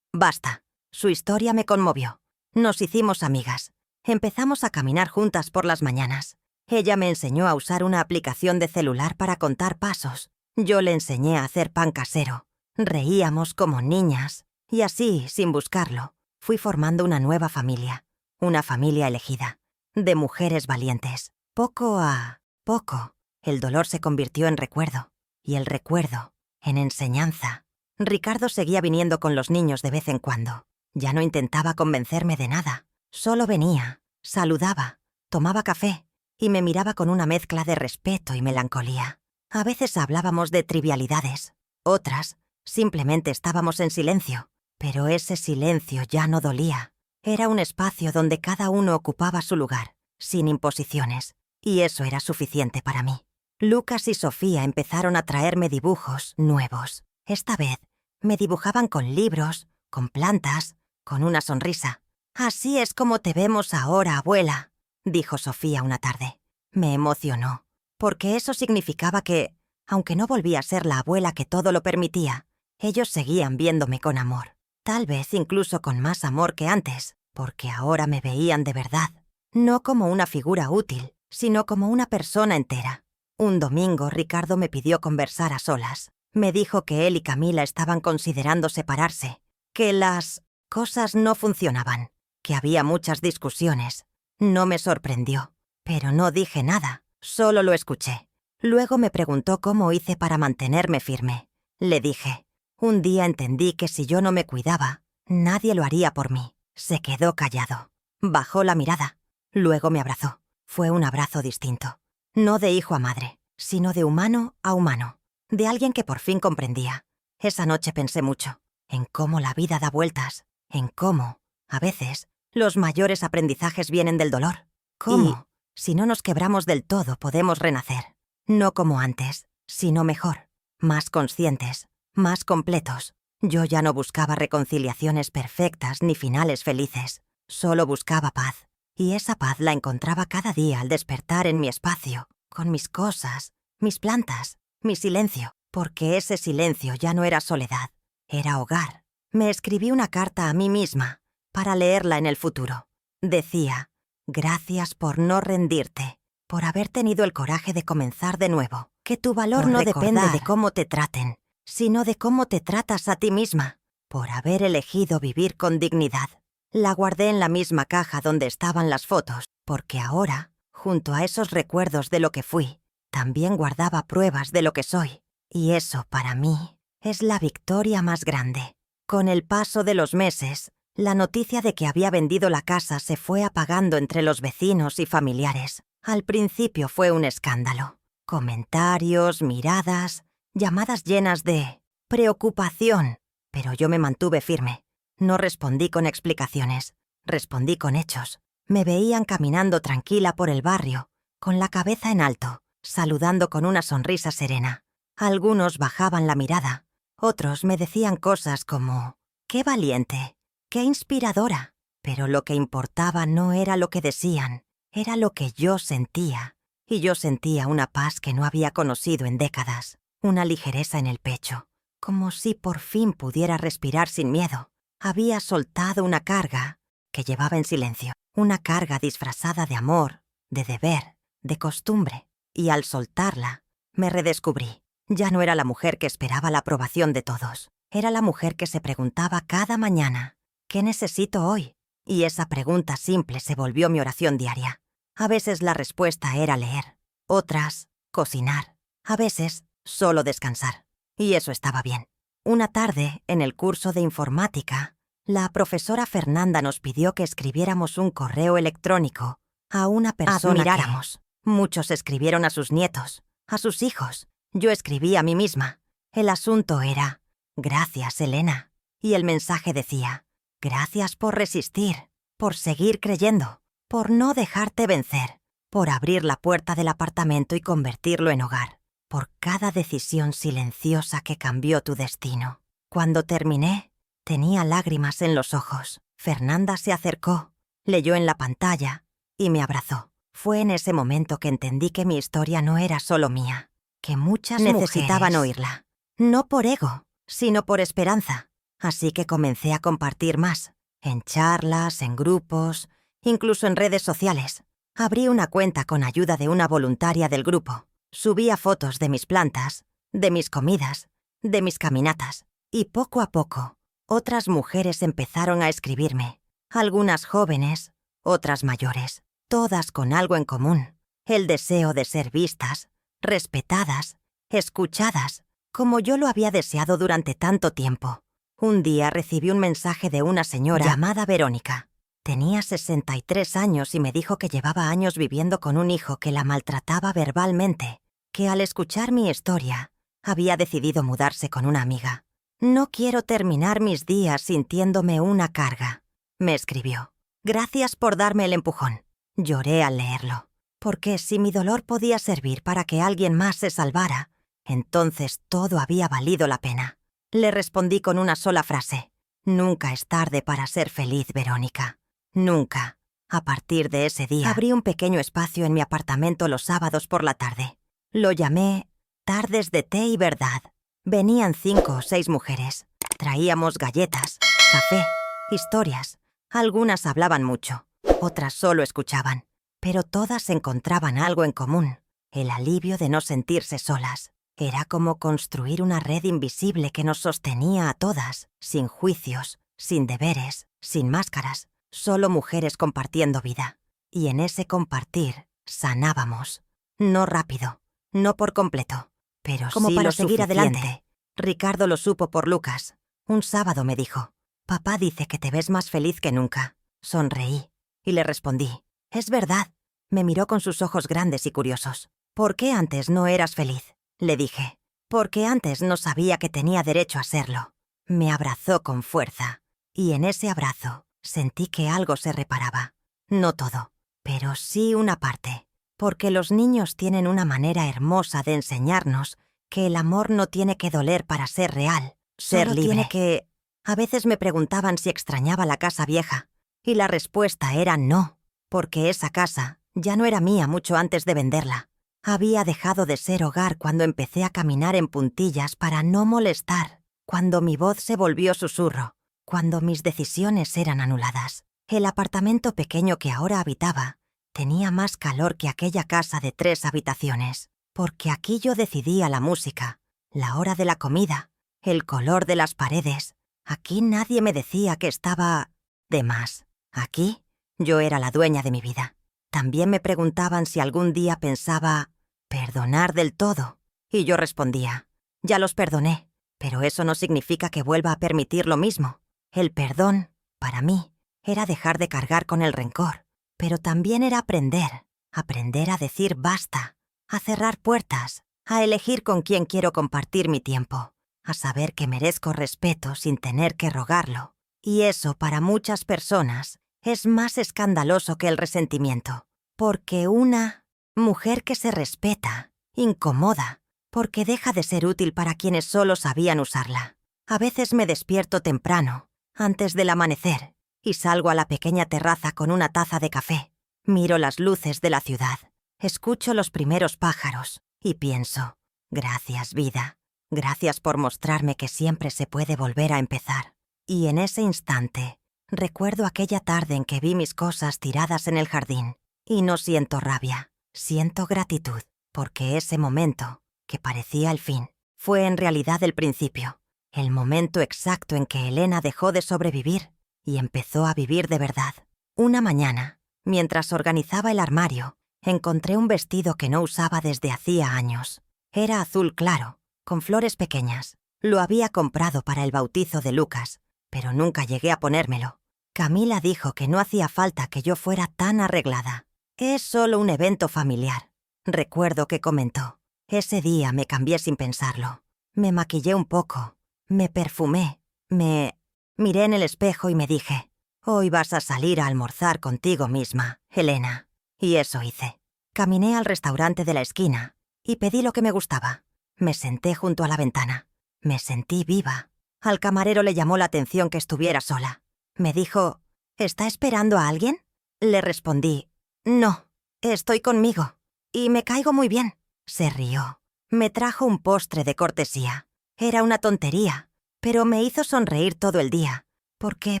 Speaker 1: basta. Su historia me conmovió. Nos hicimos amigas. Empezamos a caminar juntas por las mañanas. Ella me enseñó a usar una aplicación de celular para contar pasos. Yo le enseñé a hacer pan casero. Reíamos como niñas. Y así, sin buscarlo, fui formando una nueva familia. Una familia elegida. De mujeres valientes. Poco a poco, el dolor se convirtió en recuerdo. Y el recuerdo, en enseñanza. Ricardo seguía viniendo con los niños de vez en cuando. Ya no intentaba convencerme de nada. Solo venía, saludaba, tomaba café y me miraba con una mezcla de respeto y melancolía. A veces hablábamos de trivialidades, otras simplemente estábamos en silencio, pero ese silencio ya no dolía. Era un espacio donde cada uno ocupaba su lugar, sin imposiciones, y eso era suficiente para mí. Lucas y Sofía empezaron a traerme dibujos nuevos. Esta vez me dibujaban con libros, con plantas, con una sonrisa. «Así es como te vemos ahora, abuela», dijo Sofía una tarde. Me emocionó, porque eso significaba que, aunque no volvía a ser la abuela que todo lo permitía, ellos seguían viéndome con amor. Tal vez incluso con más amor que antes, porque ahora me veían de verdad. No como una figura útil, sino como una persona entera. Un domingo Ricardo me pidió conversar a solas. Me dijo que él y Camila estaban considerando separarse, que las cosas no funcionaban, que había muchas discusiones. No me sorprendió, pero no dije nada, solo lo escuché. Luego me preguntó cómo hice para mantenerme firme. Le dije, un día entendí que si yo no me cuidaba, nadie lo haría por mí. Se quedó callado, bajó la mirada, luego me abrazó. Fue un abrazo distinto, no de hijo a madre, sino de humano a humano, de alguien que por fin comprendía. Esa noche pensé mucho, en cómo la vida da vueltas, en cómo, a veces, los mayores aprendizajes vienen del dolor. Cómo, si no nos quebramos del todo, podemos renacer. No como antes, sino mejor, más conscientes, más completos. Yo ya no buscaba reconciliaciones perfectas ni finales felices. Solo buscaba paz. Y esa paz la encontraba cada día al despertar en mi espacio, con mis cosas, mis plantas, mi silencio. Porque ese silencio ya no era soledad, era hogar. Me escribí una carta a mí misma para leerla en el futuro. Decía, gracias por no rendirte, por haber tenido el coraje de comenzar de nuevo, que tu valor no depende de cómo te traten, sino de cómo te tratas a ti misma, por haber elegido vivir con dignidad. La guardé en la misma caja donde estaban las fotos, porque ahora, junto a esos recuerdos de lo que fui, también guardaba pruebas de lo que soy. Y eso, para mí, es la victoria más grande. Con el paso de los meses, la noticia de que había vendido la casa se fue apagando entre los vecinos y familiares. Al principio fue un escándalo. Comentarios, miradas, llamadas llenas de preocupación. Pero yo me mantuve firme. No respondí con explicaciones. Respondí con hechos. Me veían caminando tranquila por el barrio, con la cabeza en alto, saludando con una sonrisa serena. Algunos bajaban la mirada, otros me decían cosas como «¡Qué valiente! ¡Qué inspiradora!». Pero lo que importaba no era lo que decían, era lo que yo sentía. Y yo sentía una paz que no había conocido en décadas, una ligereza en el pecho, como si por fin pudiera respirar sin miedo. Había soltado una carga que llevaba en silencio, una carga disfrazada de amor, de deber, de costumbre. Y al soltarla, me redescubrí. Ya no era la mujer que esperaba la aprobación de todos. Era la mujer que se preguntaba cada mañana, ¿qué necesito hoy? Y esa pregunta simple se volvió mi oración diaria. A veces la respuesta era leer, otras, cocinar, a veces, solo descansar. Y eso estaba bien. Una tarde, en el curso de informática, la profesora Fernanda nos pidió que escribiéramos un correo electrónico a una persona que admiráramos. Muchos escribieron a sus nietos, a sus hijos. Yo escribí a mí misma. El asunto era, «Gracias, Elena». Y el mensaje decía, «Gracias por resistir, por seguir creyendo, por no dejarte vencer, por abrir la puerta del apartamento y convertirlo en hogar, por cada decisión silenciosa que cambió tu destino». Cuando terminé, tenía lágrimas en los ojos. Fernanda se acercó, leyó en la pantalla y me abrazó. Fue en ese momento que entendí que mi historia no era solo mía, que muchas necesitaban oírla. No por ego, sino por esperanza. Así que comencé a compartir más, en charlas, en grupos, incluso en redes sociales. Abrí una cuenta con ayuda de una voluntaria del grupo. Subía fotos de mis plantas, de mis comidas, de mis caminatas. Y poco a poco, otras mujeres empezaron a escribirme. Algunas jóvenes, otras mayores. Todas con algo en común, el deseo de ser vistas, respetadas, escuchadas, como yo lo había deseado durante tanto tiempo. Un día recibí un mensaje de una señora llamada Verónica. Tenía 63 años y me dijo que llevaba años viviendo con un hijo que la maltrataba verbalmente, que al escuchar mi historia, había decidido mudarse con una amiga. «No quiero terminar mis días sintiéndome una carga», me escribió. «Gracias por darme el empujón». Lloré al leerlo, porque si mi dolor podía servir para que alguien más se salvara, entonces todo había valido la pena. Le respondí con una sola frase: «Nunca es tarde para ser feliz, Verónica. Nunca». A partir de ese día, abrí un pequeño espacio en mi apartamento los sábados por la tarde. Lo llamé «Tardes de té y verdad». Venían 5 o 6 mujeres. Traíamos galletas, café, historias. Algunas hablaban mucho. Otras solo escuchaban, pero todas encontraban algo en común, el alivio de no sentirse solas. Era como construir una red invisible que nos sostenía a todas, sin juicios, sin deberes, sin máscaras, solo mujeres compartiendo vida. Y en ese compartir sanábamos. No rápido, no por completo, pero como sí para seguir adelante. Ricardo lo supo por Lucas. Un sábado me dijo: «Papá dice que te ves más feliz que nunca». Sonreí. Y le respondí: «Es verdad». Me miró con sus ojos grandes y curiosos. «¿Por qué antes no eras feliz?», le dije. «Porque antes no sabía que tenía derecho a serlo». Me abrazó con fuerza, y en ese abrazo sentí que algo se reparaba. No todo, pero sí una parte. Porque los niños tienen una manera hermosa de enseñarnos que el amor no tiene que doler para ser real, ser libre. Tiene que... A veces me preguntaban si extrañaba la casa vieja. Y la respuesta era no, porque esa casa ya no era mía mucho antes de venderla. Había dejado de ser hogar cuando empecé a caminar en puntillas para no molestar, cuando mi voz se volvió susurro, cuando mis decisiones eran anuladas. El apartamento pequeño que ahora habitaba tenía más calor que aquella casa de 3 habitaciones, porque aquí yo decidía la música, la hora de la comida, el color de las paredes. Aquí nadie me decía que estaba de más. Aquí, yo era la dueña de mi vida. También me preguntaban si algún día pensaba perdonar del todo. Y yo respondía: «Ya los perdoné, pero eso no significa que vuelva a permitir lo mismo». El perdón, para mí, era dejar de cargar con el rencor, pero también era aprender a decir basta, a cerrar puertas, a elegir con quién quiero compartir mi tiempo, a saber que merezco respeto sin tener que rogarlo. Y eso, para muchas personas, es más escandaloso que el resentimiento, porque una mujer que se respeta incomoda, porque deja de ser útil para quienes solo sabían usarla. A veces me despierto temprano, antes del amanecer, y salgo a la pequeña terraza con una taza de café. Miro las luces de la ciudad, escucho los primeros pájaros y pienso, gracias vida, gracias por mostrarme que siempre se puede volver a empezar. Y en ese instante, recuerdo aquella tarde en que vi mis cosas tiradas en el jardín, y no siento rabia, siento gratitud, porque ese momento, que parecía el fin, fue en realidad el principio, el momento exacto en que Elena dejó de sobrevivir y empezó a vivir de verdad. Una mañana, mientras organizaba el armario, encontré un vestido que no usaba desde hacía años. Era azul claro, con flores pequeñas. Lo había comprado para el bautizo de Lucas, pero nunca llegué a ponérmelo. Camila dijo que no hacía falta que yo fuera tan arreglada. Es solo un evento familiar. Recuerdo que comentó. Ese día me cambié sin pensarlo. Me maquillé un poco, me perfumé, me miré en el espejo y me dije, hoy vas a salir a almorzar contigo misma, Elena. Y eso hice. Caminé al restaurante de la esquina y pedí lo que me gustaba. Me senté junto a la ventana. Me sentí viva. Al camarero le llamó la atención que estuviera sola. Me dijo, ¿está esperando a alguien? Le respondí, no, estoy conmigo. Y me caigo muy bien. Se rió. Me trajo un postre de cortesía. Era una tontería, pero me hizo sonreír todo el día, porque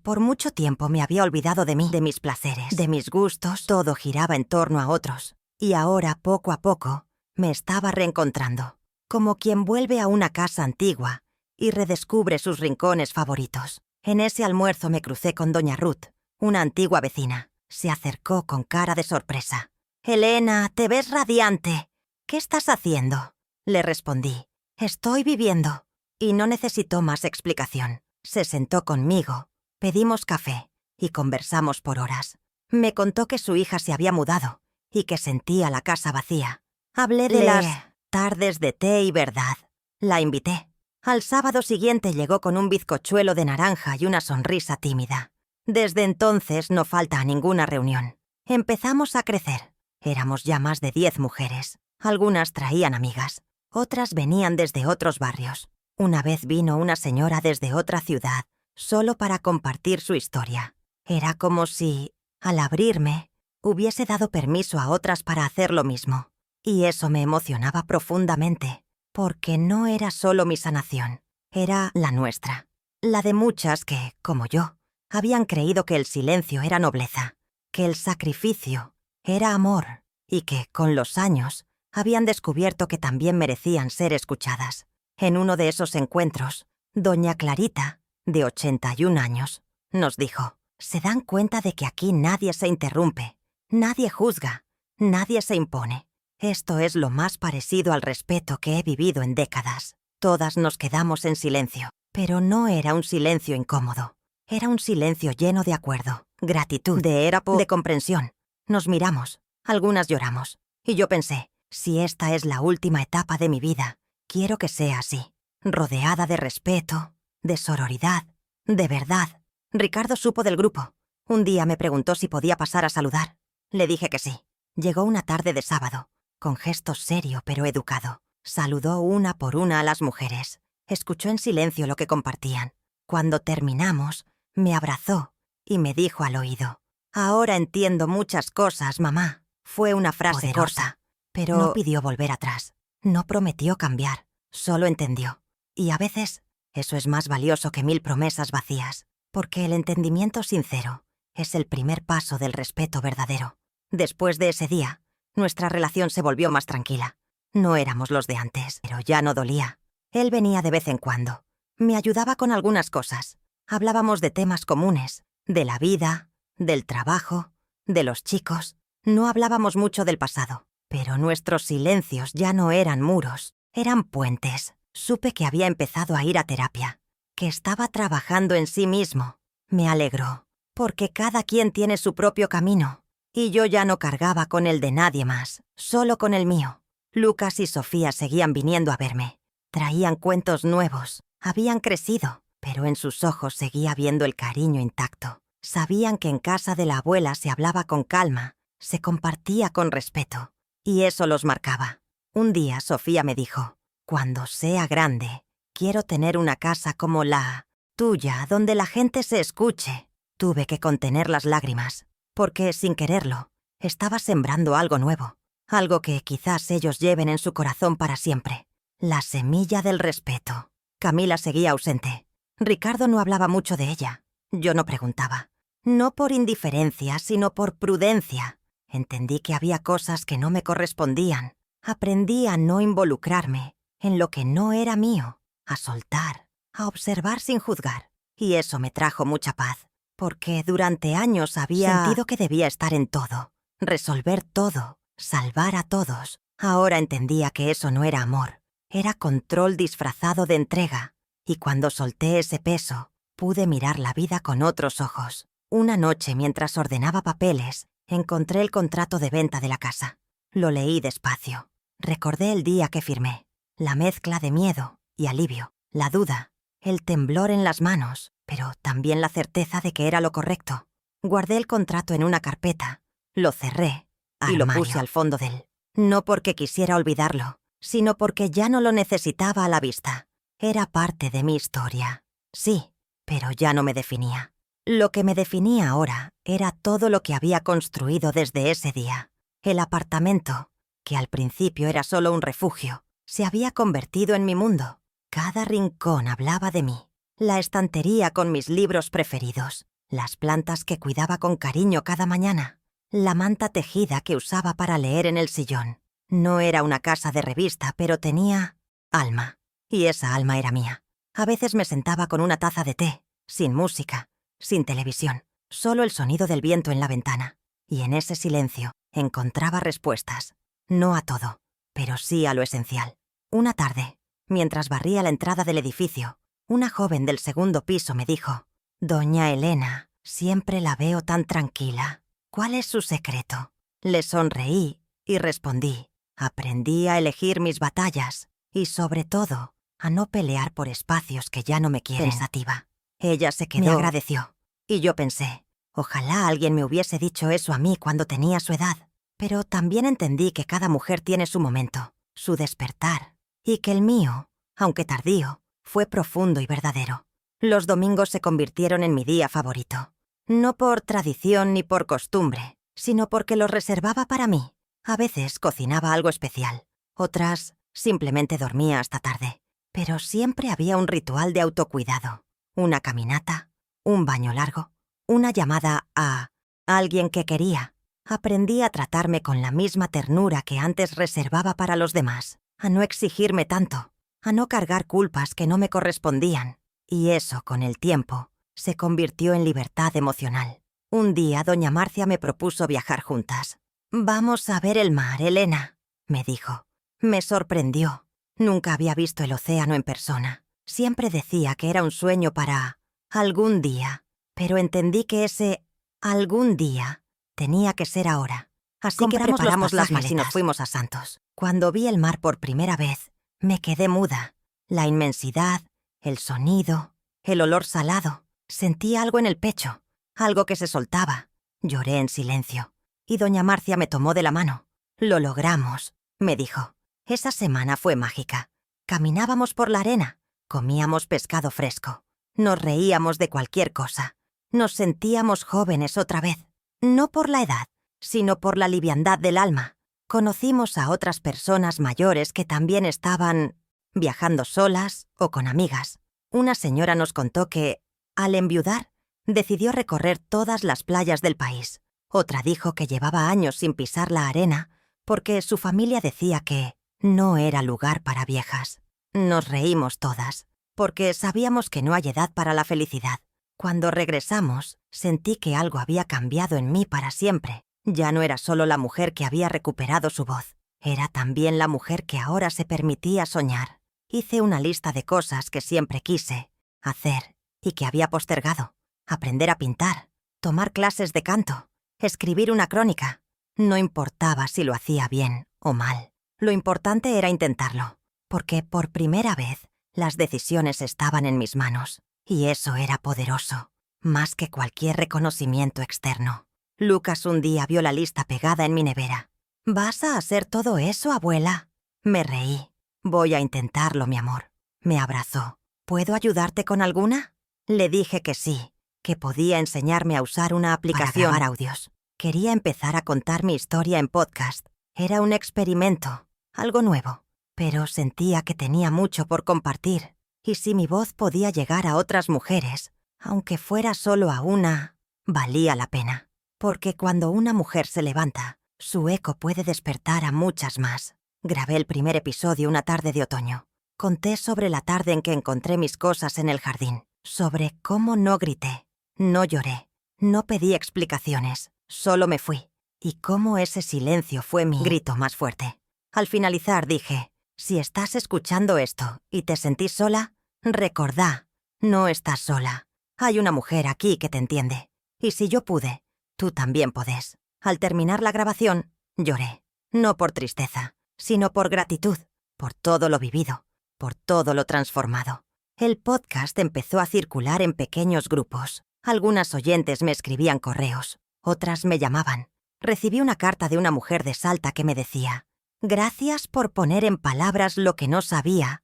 Speaker 1: por mucho tiempo me había olvidado de mí, de mis placeres, de mis gustos, todo giraba en torno a otros. Y ahora, poco a poco, me estaba reencontrando, como quien vuelve a una casa antigua y redescubre sus rincones favoritos. En ese almuerzo me crucé con doña Ruth, una antigua vecina. Se acercó con cara de sorpresa. «Elena, te ves radiante. ¿Qué estás haciendo?», le respondí. «Estoy viviendo». Y no necesitó más explicación. Se sentó conmigo, pedimos café y conversamos por horas. Me contó que su hija se había mudado y que sentía la casa vacía. Hablé de las tardes de té y verdad. La invité. Al sábado siguiente llegó con un bizcochuelo de naranja y una sonrisa tímida. Desde entonces no falta a ninguna reunión. Empezamos a crecer. Éramos ya más de 10 mujeres. Algunas traían amigas, otras venían desde otros barrios. Una vez vino una señora desde otra ciudad, solo para compartir su historia. Era como si, al abrirme, hubiese dado permiso a otras para hacer lo mismo. Y eso me emocionaba profundamente, porque no era solo mi sanación, era la nuestra. La de muchas que, como yo, habían creído que el silencio era nobleza, que el sacrificio era amor, y que, con los años, habían descubierto que también merecían ser escuchadas. En uno de esos encuentros, doña Clarita, de 81 años, nos dijo, «¿Se dan cuenta de que aquí nadie se interrumpe, nadie juzga, nadie se impone? Esto es lo más parecido al respeto que he vivido en décadas». Todas nos quedamos en silencio, pero no era un silencio incómodo. Era un silencio lleno de acuerdo, gratitud, de comprensión. Nos miramos, algunas lloramos, y yo pensé, si esta es la última etapa de mi vida, quiero que sea así, rodeada de respeto, de sororidad, de verdad. Ricardo supo del grupo. Un día me preguntó si podía pasar a saludar. Le dije que sí. Llegó una tarde de sábado, con gesto serio pero educado. Saludó una por una a las mujeres. Escuchó en silencio lo que compartían. Cuando terminamos, me abrazó y me dijo al oído, «Ahora entiendo muchas cosas, mamá». Fue una frase corta, pero no pidió volver atrás. No prometió cambiar, solo entendió. Y a veces, eso es más valioso que 1000 promesas vacías, porque el entendimiento sincero es el primer paso del respeto verdadero. Después de ese día, nuestra relación se volvió más tranquila. No éramos los de antes, pero ya no dolía. Él venía de vez en cuando. Me ayudaba con algunas cosas. Hablábamos de temas comunes, de la vida, del trabajo, de los chicos. No hablábamos mucho del pasado, pero nuestros silencios ya no eran muros, eran puentes. Supe que había empezado a ir a terapia, que estaba trabajando en sí mismo. Me alegró, porque cada quien tiene su propio camino, y yo ya no cargaba con el de nadie más, solo con el mío. Lucas y Sofía seguían viniendo a verme. Traían cuentos nuevos, habían crecido, pero en sus ojos seguía viendo el cariño intacto. Sabían que en casa de la abuela se hablaba con calma, se compartía con respeto, y eso los marcaba. Un día Sofía me dijo: «Cuando sea grande, quiero tener una casa como la tuya, donde la gente se escuche». Tuve que contener las lágrimas, porque, sin quererlo, estaba sembrando algo nuevo, algo que quizás ellos lleven en su corazón para siempre. La semilla del respeto. Camila seguía ausente. Ricardo no hablaba mucho de ella. Yo no preguntaba. No por indiferencia, sino por prudencia. Entendí que había cosas que no me correspondían. Aprendí a no involucrarme en lo que no era mío, a soltar, a observar sin juzgar. Y eso me trajo mucha paz, porque durante años había sentido que debía estar en todo, resolver todo, salvar a todos. Ahora entendía que eso no era amor, era control disfrazado de entrega. Y cuando solté ese peso, pude mirar la vida con otros ojos. Una noche, mientras ordenaba papeles, encontré el contrato de venta de la casa. Lo leí despacio. Recordé el día que firmé, la mezcla de miedo y alivio, la duda, el temblor en las manos, pero también la certeza de que era lo correcto. Guardé el contrato en una carpeta, lo cerré y lo puse al fondo del. No porque quisiera olvidarlo, sino porque ya no lo necesitaba a la vista. Era parte de mi historia, sí, pero ya no me definía. Lo que me definía ahora era todo lo que había construido desde ese día. El apartamento, que al principio era solo un refugio, se había convertido en mi mundo. Cada rincón hablaba de mí. La estantería con mis libros preferidos, las plantas que cuidaba con cariño cada mañana, la manta tejida que usaba para leer en el sillón. No era una casa de revista, pero tenía alma. Y esa alma era mía. A veces me sentaba con una taza de té, sin música, sin televisión, solo el sonido del viento en la ventana. Y en ese silencio encontraba respuestas. No a todo, pero sí a lo esencial. Una tarde, mientras barría la entrada del edificio, una joven del segundo piso me dijo: «Doña Elena, siempre la veo tan tranquila. ¿Cuál es su secreto?». Le sonreí y respondí: «Aprendí a elegir mis batallas y, sobre todo, a no pelear por espacios que ya no me quieren». Pensativa. Ella se quedó. Me agradeció. Y yo pensé, ojalá alguien me hubiese dicho eso a mí cuando tenía su edad. Pero también entendí que cada mujer tiene su momento, su despertar, y que el mío, aunque tardío, fue profundo y verdadero. Los domingos se convirtieron en mi día favorito. No por tradición ni por costumbre, sino porque los reservaba para mí. A veces cocinaba algo especial, otras simplemente dormía hasta tarde. Pero siempre había un ritual de autocuidado, una caminata, un baño largo, una llamada a alguien que quería. Aprendí a tratarme con la misma ternura que antes reservaba para los demás, a no exigirme tanto, a no cargar culpas que no me correspondían. Y eso, con el tiempo, se convirtió en libertad emocional. Un día doña Marcia me propuso viajar juntas. «Vamos a ver el mar, Elena», me dijo. Me sorprendió. Nunca había visto el océano en persona. Siempre decía que era un sueño para algún día, pero entendí que ese algún día tenía que ser ahora. Así que preparamos las maletas y nos fuimos a Santos. Cuando vi el mar por primera vez, me quedé muda. La inmensidad, el sonido, el olor salado. Sentí algo en el pecho, algo que se soltaba. Lloré en silencio. Y doña Marcia me tomó de la mano. «Lo logramos», me dijo. Esa semana fue mágica. Caminábamos por la arena, comíamos pescado fresco, nos reíamos de cualquier cosa. Nos sentíamos jóvenes otra vez, no por la edad, sino por la liviandad del alma. Conocimos a otras personas mayores que también estaban viajando solas o con amigas. Una señora nos contó que, al enviudar, decidió recorrer todas las playas del país. Otra dijo que llevaba años sin pisar la arena porque su familia decía que no era lugar para viejas. Nos reímos todas, porque sabíamos que no hay edad para la felicidad. Cuando regresamos, sentí que algo había cambiado en mí para siempre. Ya no era solo la mujer que había recuperado su voz, era también la mujer que ahora se permitía soñar. Hice una lista de cosas que siempre quise hacer y que había postergado. Aprender a pintar, tomar clases de canto, escribir una crónica. No importaba si lo hacía bien o mal. Lo importante era intentarlo, porque por primera vez las decisiones estaban en mis manos, y eso era poderoso. más que cualquier reconocimiento externo. Lucas un día vio la lista pegada en mi nevera. ¿Vas a hacer todo eso, abuela? Me reí. Voy a intentarlo, mi amor. Me abrazó. ¿Puedo ayudarte con alguna? Le dije que sí, que podía enseñarme a usar una aplicación para grabar audios. Quería empezar a contar mi historia en podcast. Era un experimento, algo nuevo, pero sentía que tenía mucho por compartir. Y si mi voz podía llegar a otras mujeres, aunque fuera solo a una, valía la pena. Porque cuando una mujer se levanta, su eco puede despertar a muchas más. Grabé el primer episodio una tarde de otoño. Conté sobre la tarde en que encontré mis cosas en el jardín, sobre cómo no grité, no lloré, no pedí explicaciones, solo me fui, y cómo ese silencio fue mi grito más fuerte. Al finalizar dije, si estás escuchando esto y te sentís sola, recordá, no estás sola. Hay una mujer aquí que te entiende, y si yo pude, tú también podés. Al terminar la grabación, lloré, no por tristeza, sino por gratitud, por todo lo vivido, por todo lo transformado. El podcast empezó a circular en pequeños grupos. Algunas oyentes me escribían correos, otras me llamaban. Recibí una carta de una mujer de Salta que me decía, «Gracias por poner en palabras lo que no sabía,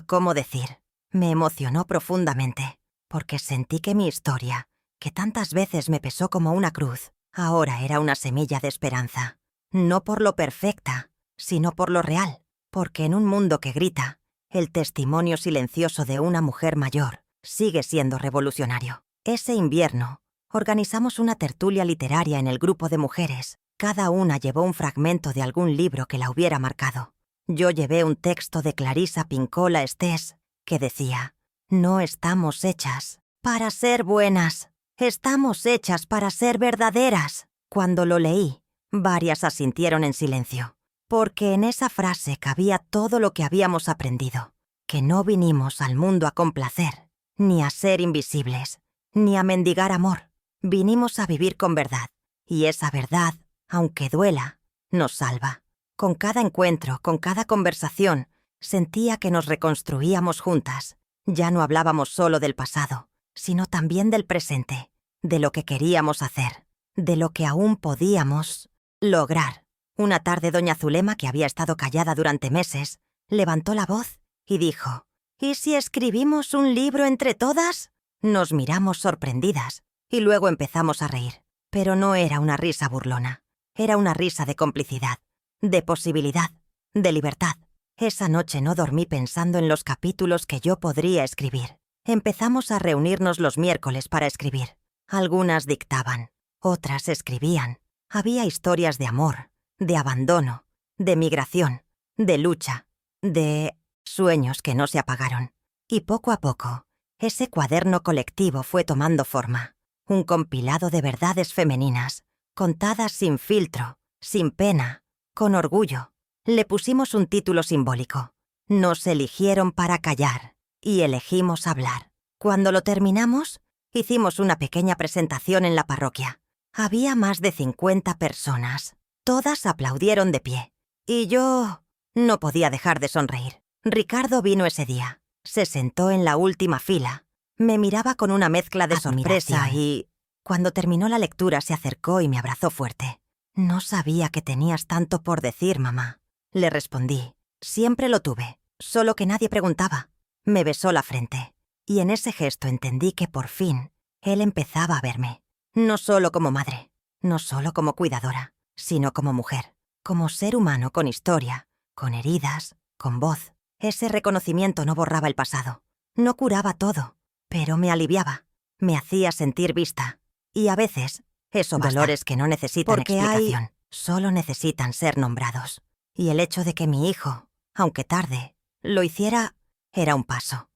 Speaker 1: cómo decir». Me emocionó profundamente, porque sentí que mi historia, que tantas veces me pesó como una cruz, ahora era una semilla de esperanza. No por lo perfecta, sino por lo real, porque en un mundo que grita, el testimonio silencioso de una mujer mayor sigue siendo revolucionario. Ese invierno, organizamos una tertulia literaria en el grupo de mujeres. Cada una llevó un fragmento de algún libro que la hubiera marcado. Yo llevé un texto de Clarissa Pinkola Estés que decía, «No estamos hechas para ser buenas, estamos hechas para ser verdaderas». Cuando lo leí, varias asintieron en silencio, porque en esa frase cabía todo lo que habíamos aprendido, que no vinimos al mundo a complacer, ni a ser invisibles, ni a mendigar amor. Vinimos a vivir con verdad, y esa verdad, aunque duela, nos salva. Con cada encuentro, con cada conversación, sentía que nos reconstruíamos juntas. Ya no hablábamos solo del pasado, sino también del presente, de lo que queríamos hacer, de lo que aún podíamos lograr. Una tarde doña Zulema, que había estado callada durante meses, levantó la voz y dijo, «¿Y si escribimos un libro entre todas?» Nos miramos sorprendidas y luego empezamos a reír. Pero no era una risa burlona, era una risa de complicidad, de posibilidad, de libertad. Esa noche no dormí pensando en los capítulos que yo podría escribir. Empezamos a reunirnos los miércoles para escribir. Algunas dictaban, otras escribían. Había historias de amor, de abandono, de migración, de lucha, de sueños que no se apagaron. Y poco a poco, ese cuaderno colectivo fue tomando forma. Un compilado de verdades femeninas, contadas sin filtro, sin pena, con orgullo. Le pusimos un título simbólico. Nos eligieron para callar y elegimos hablar. Cuando lo terminamos, hicimos una pequeña presentación en la parroquia. Había más de 50 personas. Todas aplaudieron de pie. Y yo no podía dejar de sonreír. Ricardo vino ese día. Se sentó en la última fila. Me miraba con una mezcla de sorpresa y, cuando terminó la lectura, se acercó y me abrazó fuerte. «No sabía que tenías tanto por decir, mamá». Le respondí. «Siempre lo tuve, solo que nadie preguntaba». Me besó la frente, y en ese gesto entendí que por fin él empezaba a verme. No solo como madre, no solo como cuidadora, sino como mujer, como ser humano con historia, con heridas, con voz. Ese reconocimiento no borraba el pasado, no curaba todo, pero me aliviaba, me hacía sentir vista. Y a veces, esos valores que no necesitan explicación, solo necesitan ser nombrados. Y el hecho de que mi hijo, aunque tarde, lo hiciera, era un paso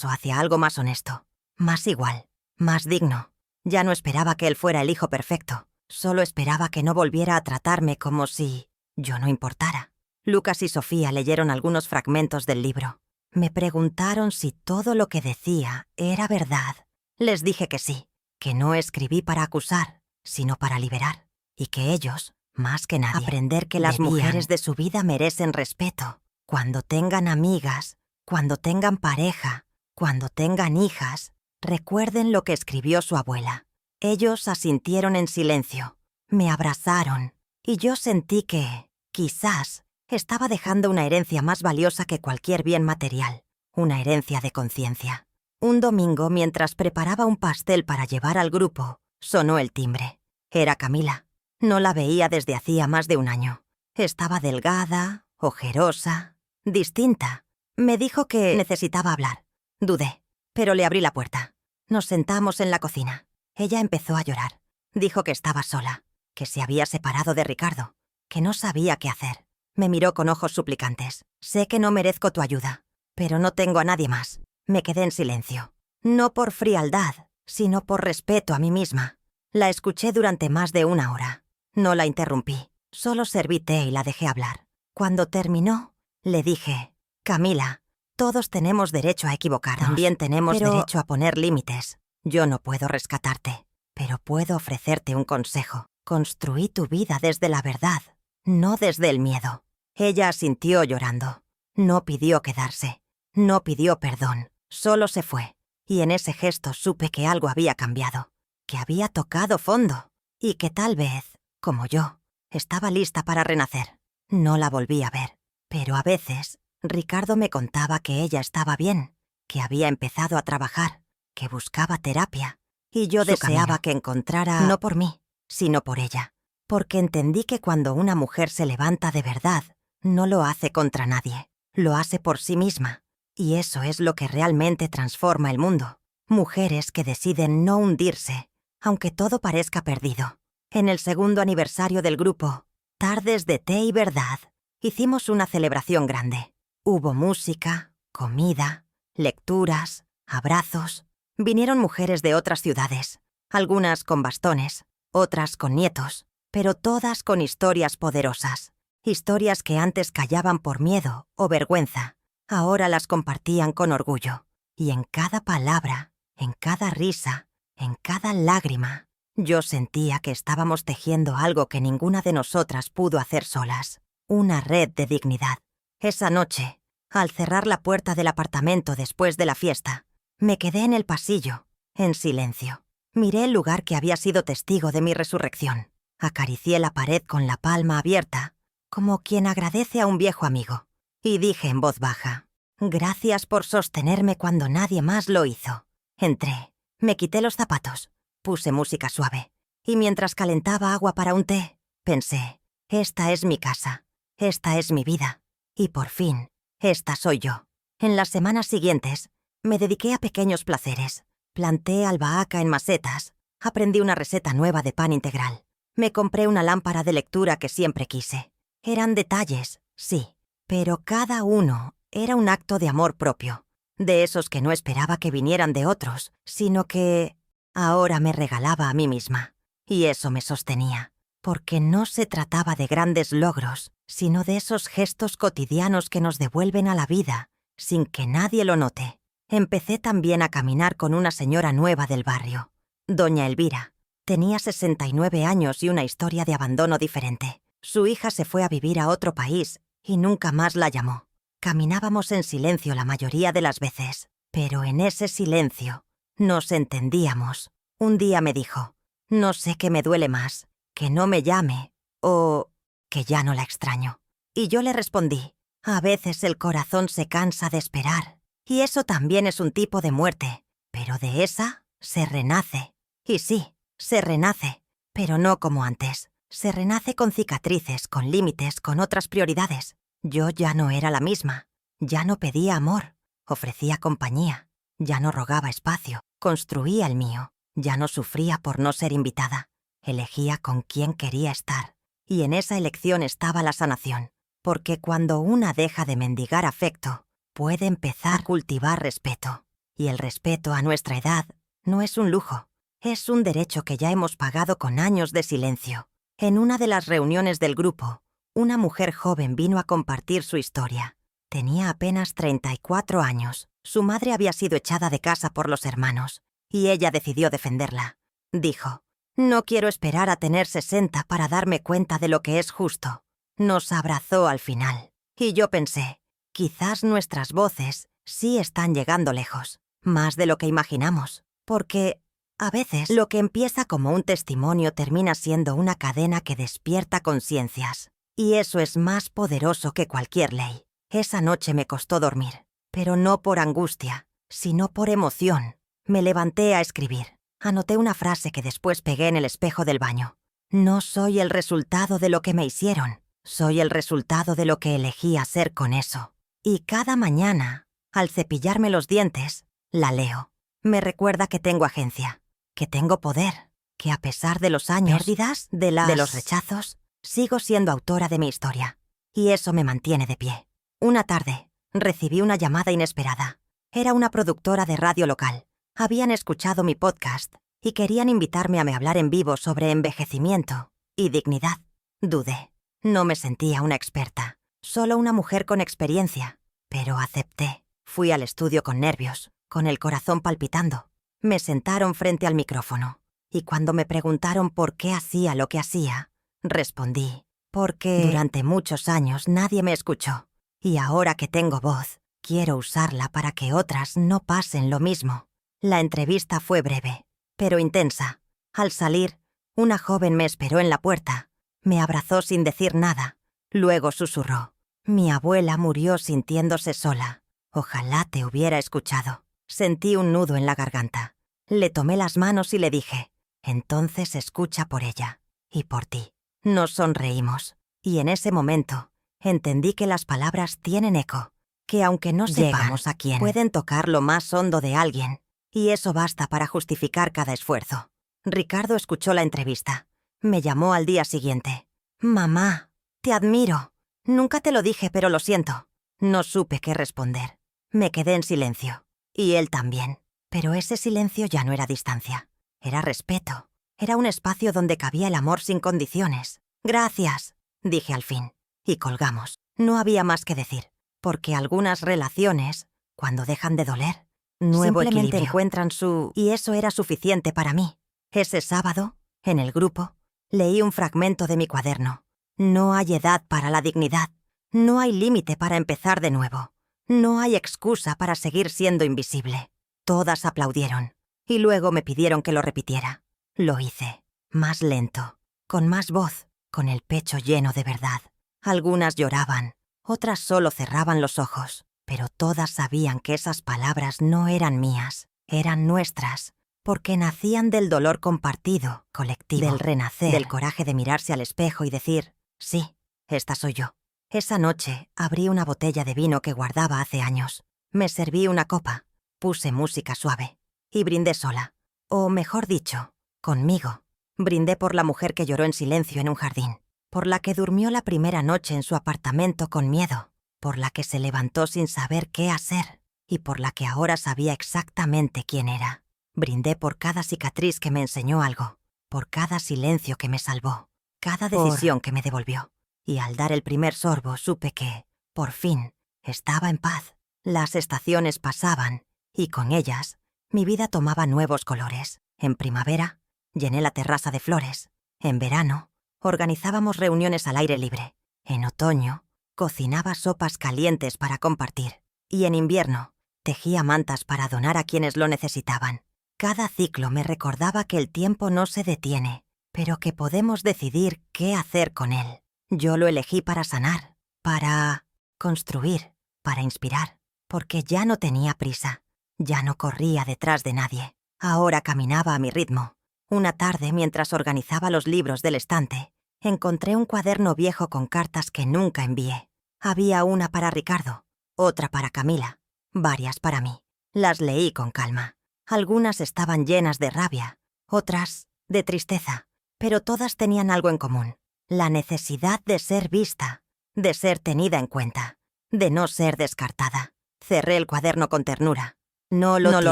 Speaker 1: hacia algo más honesto, más igual, más digno. Ya no esperaba que él fuera el hijo perfecto, solo esperaba que no volviera a tratarme como si yo no importara. Lucas y Sofía leyeron algunos fragmentos del libro. Me preguntaron si todo lo que decía era verdad. Les dije que sí, que no escribí para acusar, sino para liberar, y que ellos, más que nadie, aprender que las mujeres de su vida merecen respeto. Cuando tengan amigas, cuando tengan pareja, cuando tengan hijas, Recuerden lo que escribió su abuela. Ellos asintieron en silencio, me abrazaron, y yo sentí que, quizás, estaba dejando una herencia más valiosa que cualquier bien material, una herencia de conciencia. Un domingo, mientras preparaba un pastel para llevar al grupo, sonó el timbre. Era Camila. No la veía desde hacía más de un año. Estaba delgada, ojerosa, distinta. Me dijo que necesitaba hablar. Dudé, pero le abrí la puerta. Nos sentamos en la cocina. Ella empezó a llorar. Dijo que estaba sola, que se había separado de Ricardo, que no sabía qué hacer. Me miró con ojos suplicantes. Sé que no merezco tu ayuda, pero no tengo a nadie más. Me quedé en silencio. No por frialdad, sino por respeto a mí misma. La escuché durante más de una hora. No la interrumpí. Solo serví té y la dejé hablar. Cuando terminó, le dije, Camila, todos tenemos derecho a equivocarnos. También tenemos derecho a poner límites. Yo no puedo rescatarte, pero puedo ofrecerte un consejo. Construí tu vida desde la verdad, no desde el miedo. Ella asintió llorando. No pidió quedarse. No pidió perdón. Solo se fue. Y en ese gesto supe que algo había cambiado. Que había tocado fondo. Y que tal vez, como yo, estaba lista para renacer. No la volví a ver. Pero a veces, Ricardo me contaba que ella estaba bien, que había empezado a trabajar, que buscaba terapia. Y yo deseaba que encontrara, no por mí, sino por ella. Porque entendí que cuando una mujer se levanta de verdad, no lo hace contra nadie. Lo hace por sí misma. Y eso es lo que realmente transforma el mundo. Mujeres que deciden no hundirse, aunque todo parezca perdido. En el segundo aniversario del grupo, Tardes de Té y Verdad, hicimos una celebración grande. Hubo música, comida, lecturas, abrazos. Vinieron mujeres de otras ciudades, algunas con bastones, otras con nietos, pero todas con historias poderosas. Historias que antes callaban por miedo o vergüenza. Ahora las compartían con orgullo. Y en cada palabra, en cada risa, en cada lágrima, yo sentía que estábamos tejiendo algo que ninguna de nosotras pudo hacer solas. Una red de dignidad. Esa noche, al cerrar la puerta del apartamento después de la fiesta, me quedé en el pasillo, en silencio. Miré el lugar que había sido testigo de mi resurrección. Acaricié la pared con la palma abierta, como quien agradece a un viejo amigo. Y dije en voz baja, gracias por sostenerme cuando nadie más lo hizo. Entré, me quité los zapatos, puse música suave, y mientras calentaba agua para un té, pensé, esta es mi casa, esta es mi vida, y por fin, esta soy yo. En las semanas siguientes, me dediqué a pequeños placeres. Planté albahaca en macetas, aprendí una receta nueva de pan integral. Me compré una lámpara de lectura que siempre quise. Eran detalles, sí, pero cada uno era un acto de amor propio, de esos que no esperaba que vinieran de otros, sino que ahora me regalaba a mí misma. Y eso me sostenía, porque no se trataba de grandes logros, sino de esos gestos cotidianos que nos devuelven a la vida, sin que nadie lo note. Empecé también a caminar con una señora nueva del barrio, doña Elvira. Tenía 69 años y una historia de abandono diferente. Su hija se fue a vivir a otro país y nunca más la llamó. Caminábamos en silencio la mayoría de las veces, pero en ese silencio nos entendíamos. Un día me dijo, no sé qué me duele más, que no me llame o que ya no la extraño. Y yo le respondí, a veces el corazón se cansa de esperar, y eso también es un tipo de muerte, pero de esa se renace. Y sí, se renace, pero no como antes. Se renace con cicatrices, con límites, con otras prioridades. Yo ya no era la misma. Ya no pedía amor. Ofrecía compañía. Ya no rogaba espacio. Construía el mío. Ya no sufría por no ser invitada. Elegía con quién quería estar. Y en esa elección estaba la sanación. Porque cuando una deja de mendigar afecto, puede empezar a cultivar respeto. Y el respeto a nuestra edad no es un lujo. Es un derecho que ya hemos pagado con años de silencio. En una de las reuniones del grupo, una mujer joven vino a compartir su historia. Tenía apenas 34 años. Su madre había sido echada de casa por los hermanos, y ella decidió defenderla. Dijo, no quiero esperar a tener 60 para darme cuenta de lo que es justo. Nos abrazó al final. Y yo pensé, quizás nuestras voces sí están llegando lejos, más de lo que imaginamos. Porque, a veces, lo que empieza como un testimonio termina siendo una cadena que despierta conciencias. Y eso es más poderoso que cualquier ley. Esa noche me costó dormir, pero no por angustia, sino por emoción. Me levanté a escribir. Anoté una frase que después pegué en el espejo del baño. No soy el resultado de lo que me hicieron. Soy el resultado de lo que elegí hacer con eso. Y cada mañana, al cepillarme los dientes, la leo. Me recuerda que tengo agencia, que tengo poder, que a pesar de los años, pérdidas, de los rechazos, sigo siendo autora de mi historia. Y eso me mantiene de pie. Una tarde, recibí una llamada inesperada. Era una productora de radio local. Habían escuchado mi podcast y querían invitarme a hablar en vivo sobre envejecimiento y dignidad. Dudé. No me sentía una experta, solo una mujer con experiencia. Pero acepté. Fui al estudio con nervios, con el corazón palpitando. Me sentaron frente al micrófono. Y cuando me preguntaron por qué hacía lo que hacía, respondí, porque durante muchos años nadie me escuchó. Y ahora que tengo voz, quiero usarla para que otras no pasen lo mismo. La entrevista fue breve, pero intensa. Al salir, una joven me esperó en la puerta. Me abrazó sin decir nada. Luego susurró. Mi abuela murió sintiéndose sola. Ojalá te hubiera escuchado. Sentí un nudo en la garganta. Le tomé las manos y le dije, entonces escucha por ella y por ti. Nos sonreímos, y en ese momento entendí que las palabras tienen eco, que aunque no sepamos a quién, pueden tocar lo más hondo de alguien, y eso basta para justificar cada esfuerzo. Ricardo escuchó la entrevista. Me llamó al día siguiente. Mamá, te admiro. Nunca te lo dije, pero lo siento. No supe qué responder. Me quedé en silencio. Y él también. Pero ese silencio ya no era distancia. Era respeto. Era un espacio donde cabía el amor sin condiciones. Gracias, dije al fin. Y colgamos. No había más que decir. Porque algunas relaciones, cuando dejan de doler, simplemente encuentran su... Y eso era suficiente para mí. Ese sábado, en el grupo, leí un fragmento de mi cuaderno. No hay edad para la dignidad. No hay límite para empezar de nuevo. No hay excusa para seguir siendo invisible. Todas aplaudieron. Y luego me pidieron que lo repitiera. Lo hice. Más lento. Con más voz. Con el pecho lleno de verdad. Algunas lloraban. Otras solo cerraban los ojos. Pero todas sabían que esas palabras no eran mías. Eran nuestras. Porque nacían del dolor compartido, colectivo, del renacer, del coraje de mirarse al espejo y decir, sí, esta soy yo. Esa noche abrí una botella de vino que guardaba hace años. Me serví una copa, puse música suave y brindé sola. O mejor dicho, conmigo. Brindé por la mujer que lloró en silencio en un jardín, por la que durmió la primera noche en su apartamento con miedo, por la que se levantó sin saber qué hacer y por la que ahora sabía exactamente quién era. Brindé por cada cicatriz que me enseñó algo, por cada silencio que me salvó, cada decisión que me devolvió. Y al dar el primer sorbo supe que, por fin, estaba en paz. Las estaciones pasaban, y con ellas, mi vida tomaba nuevos colores. En primavera, llené la terraza de flores. En verano, organizábamos reuniones al aire libre. En otoño, cocinaba sopas calientes para compartir. Y en invierno, tejía mantas para donar a quienes lo necesitaban. Cada ciclo me recordaba que el tiempo no se detiene, pero que podemos decidir qué hacer con él. Yo lo elegí para sanar, para construir, para inspirar, porque ya no tenía prisa, ya no corría detrás de nadie. Ahora caminaba a mi ritmo. Una tarde, mientras organizaba los libros del estante, encontré un cuaderno viejo con cartas que nunca envié. Había una para Ricardo, otra para Camila, varias para mí. Las leí con calma. Algunas estaban llenas de rabia, otras de tristeza, pero todas tenían algo en común. La necesidad de ser vista, de ser tenida en cuenta, de no ser descartada. Cerré el cuaderno con ternura. No lo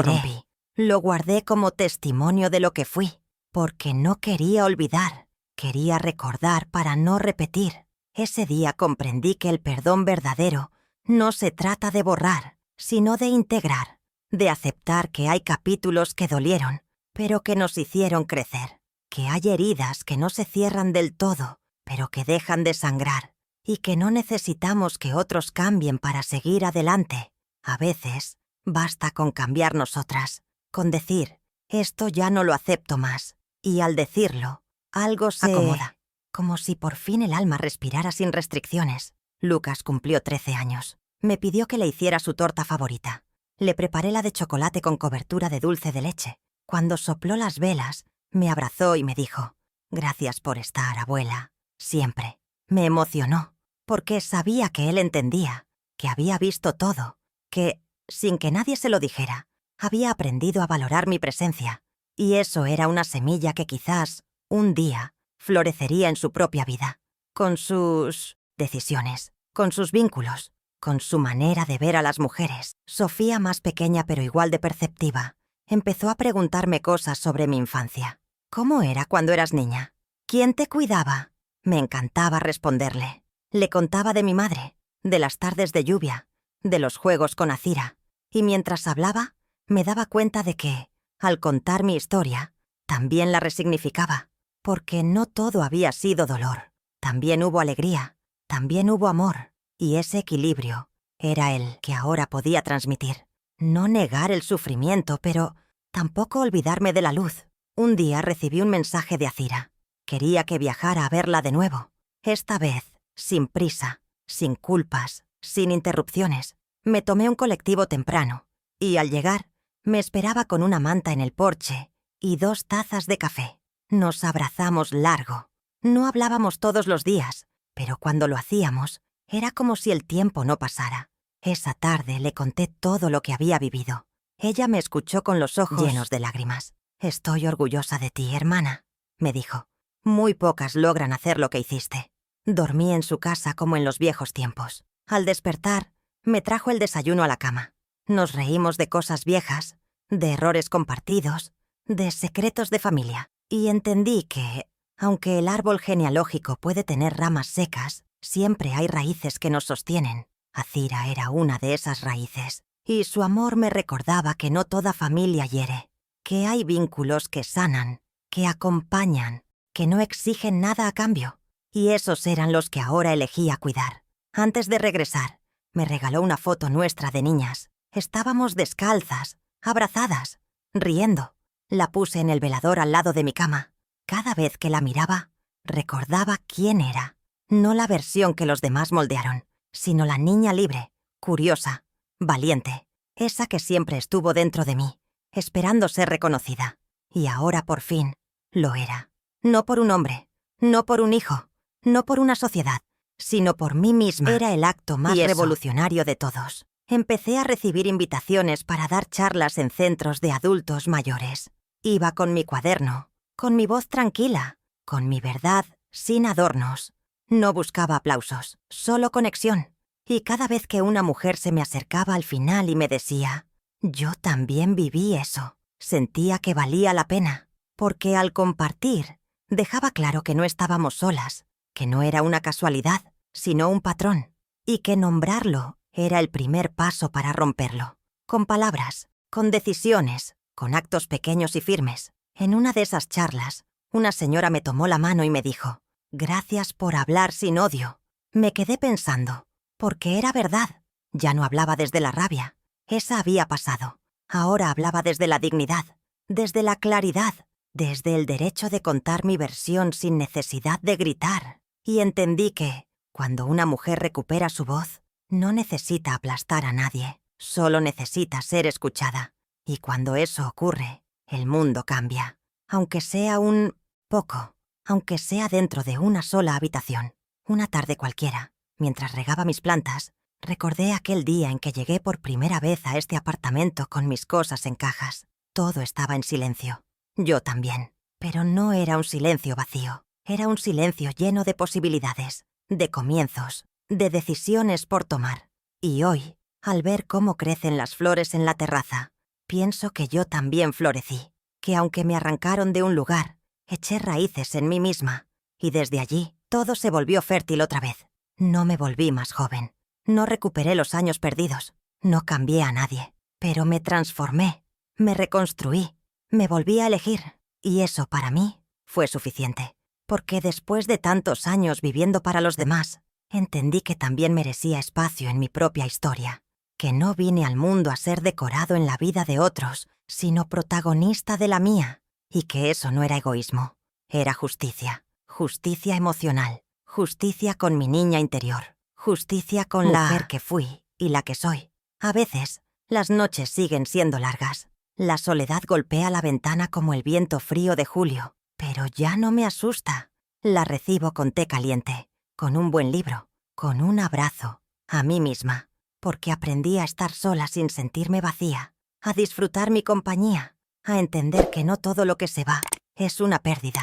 Speaker 1: rompí. Lo guardé como testimonio de lo que fui, porque no quería olvidar. Quería recordar para no repetir. Ese día comprendí que el perdón verdadero no se trata de borrar, sino de integrar, de aceptar que hay capítulos que dolieron, pero que nos hicieron crecer, que hay heridas que no se cierran del todo, pero que dejan de sangrar, y que no necesitamos que otros cambien para seguir adelante. A veces, basta con cambiar nosotras, con decir, Esto ya no lo acepto más. Y al decirlo, algo se acomoda. Como si por fin el alma respirara sin restricciones. Lucas cumplió 13 años. Me pidió que le hiciera su torta favorita. Le preparé la de chocolate con cobertura de dulce de leche. Cuando sopló las velas, me abrazó y me dijo: «Gracias por estar, abuela. Siempre». Me emocionó, porque sabía que él entendía, que había visto todo, que, sin que nadie se lo dijera, había aprendido a valorar mi presencia. Y eso era una semilla que quizás, un día, florecería en su propia vida, con sus decisiones, con sus vínculos, con su manera de ver a las mujeres. Sofía, más pequeña pero igual de perceptiva, empezó a preguntarme cosas sobre mi infancia. ¿Cómo era cuando eras niña? ¿Quién te cuidaba? Me encantaba responderle. Le contaba de mi madre, de las tardes de lluvia, de los juegos con Azira, y mientras hablaba, me daba cuenta de que, al contar mi historia, también la resignificaba, porque no todo había sido dolor. También hubo alegría, también hubo amor, y ese equilibrio era el que ahora podía transmitir. No negar el sufrimiento, pero tampoco olvidarme de la luz. Un día recibí un mensaje de Azira. Quería que viajara a verla de nuevo. Esta vez, sin prisa, sin culpas, sin interrupciones. Me tomé un colectivo temprano, y al llegar, me esperaba con una manta en el porche y 2 tazas de café. Nos abrazamos largo. No hablábamos todos los días, pero cuando lo hacíamos, era como si el tiempo no pasara. Esa tarde le conté todo lo que había vivido. Ella me escuchó con los ojos llenos de lágrimas. «Estoy orgullosa de ti, hermana», me dijo. «Muy pocas logran hacer lo que hiciste». Dormí en su casa como en los viejos tiempos. Al despertar, me trajo el desayuno a la cama. Nos reímos de cosas viejas, de errores compartidos, de secretos de familia. Y entendí que, aunque el árbol genealógico puede tener ramas secas, siempre hay raíces que nos sostienen. Azira era una de esas raíces, y su amor me recordaba que no toda familia hiere, que hay vínculos que sanan, que acompañan, que no exigen nada a cambio. Y esos eran los que ahora elegía cuidar. Antes de regresar, me regaló una foto nuestra de niñas. Estábamos descalzas, abrazadas, riendo. La puse en el velador al lado de mi cama. Cada vez que la miraba, recordaba quién era. No la versión que los demás moldearon, sino la niña libre, curiosa, valiente, esa que siempre estuvo dentro de mí, esperando ser reconocida. Y ahora por fin lo era. No por un hombre, no por un hijo, no por una sociedad, sino por mí misma. Era el acto más revolucionario de todos. Empecé a recibir invitaciones para dar charlas en centros de adultos mayores. Iba con mi cuaderno, con mi voz tranquila, con mi verdad sin adornos. No buscaba aplausos, solo conexión. Y cada vez que una mujer se me acercaba al final y me decía: «Yo también viví eso», sentía que valía la pena, porque al compartir, dejaba claro que no estábamos solas, que no era una casualidad, sino un patrón, y que nombrarlo era el primer paso para romperlo. Con palabras, con decisiones, con actos pequeños y firmes. En una de esas charlas, una señora me tomó la mano y me dijo: «Gracias por hablar sin odio». Me quedé pensando, porque era verdad. Ya no hablaba desde la rabia. Esa había pasado. Ahora hablaba desde la dignidad, desde la claridad, desde el derecho de contar mi versión sin necesidad de gritar. Y entendí que, cuando una mujer recupera su voz, no necesita aplastar a nadie, solo necesita ser escuchada. Y cuando eso ocurre, el mundo cambia. Aunque sea un poco, aunque sea dentro de una sola habitación. Una tarde cualquiera, mientras regaba mis plantas, recordé aquel día en que llegué por primera vez a este apartamento con mis cosas en cajas. Todo estaba en silencio. Yo también. Pero no era un silencio vacío. Era un silencio lleno de posibilidades, de comienzos, de decisiones por tomar. Y hoy, al ver cómo crecen las flores en la terraza, pienso que yo también florecí, que aunque me arrancaron de un lugar, eché raíces en mí misma, y desde allí todo se volvió fértil otra vez. No me volví más joven, no recuperé los años perdidos, no cambié a nadie, pero me transformé, me reconstruí, me volví a elegir, y eso para mí fue suficiente, porque después de tantos años viviendo para los demás, entendí que también merecía espacio en mi propia historia, que no vine al mundo a ser decorado en la vida de otros, sino protagonista de la mía, y que eso no era egoísmo, era justicia, justicia emocional, justicia con mi niña interior, justicia con la mujer que fui y la que soy. A veces, las noches siguen siendo largas. La soledad golpea la ventana como el viento frío de julio, pero ya no me asusta. La recibo con té caliente, con un buen libro, con un abrazo, a mí misma, porque aprendí a estar sola sin sentirme vacía, a disfrutar mi compañía, a entender que no todo lo que se va es una pérdida.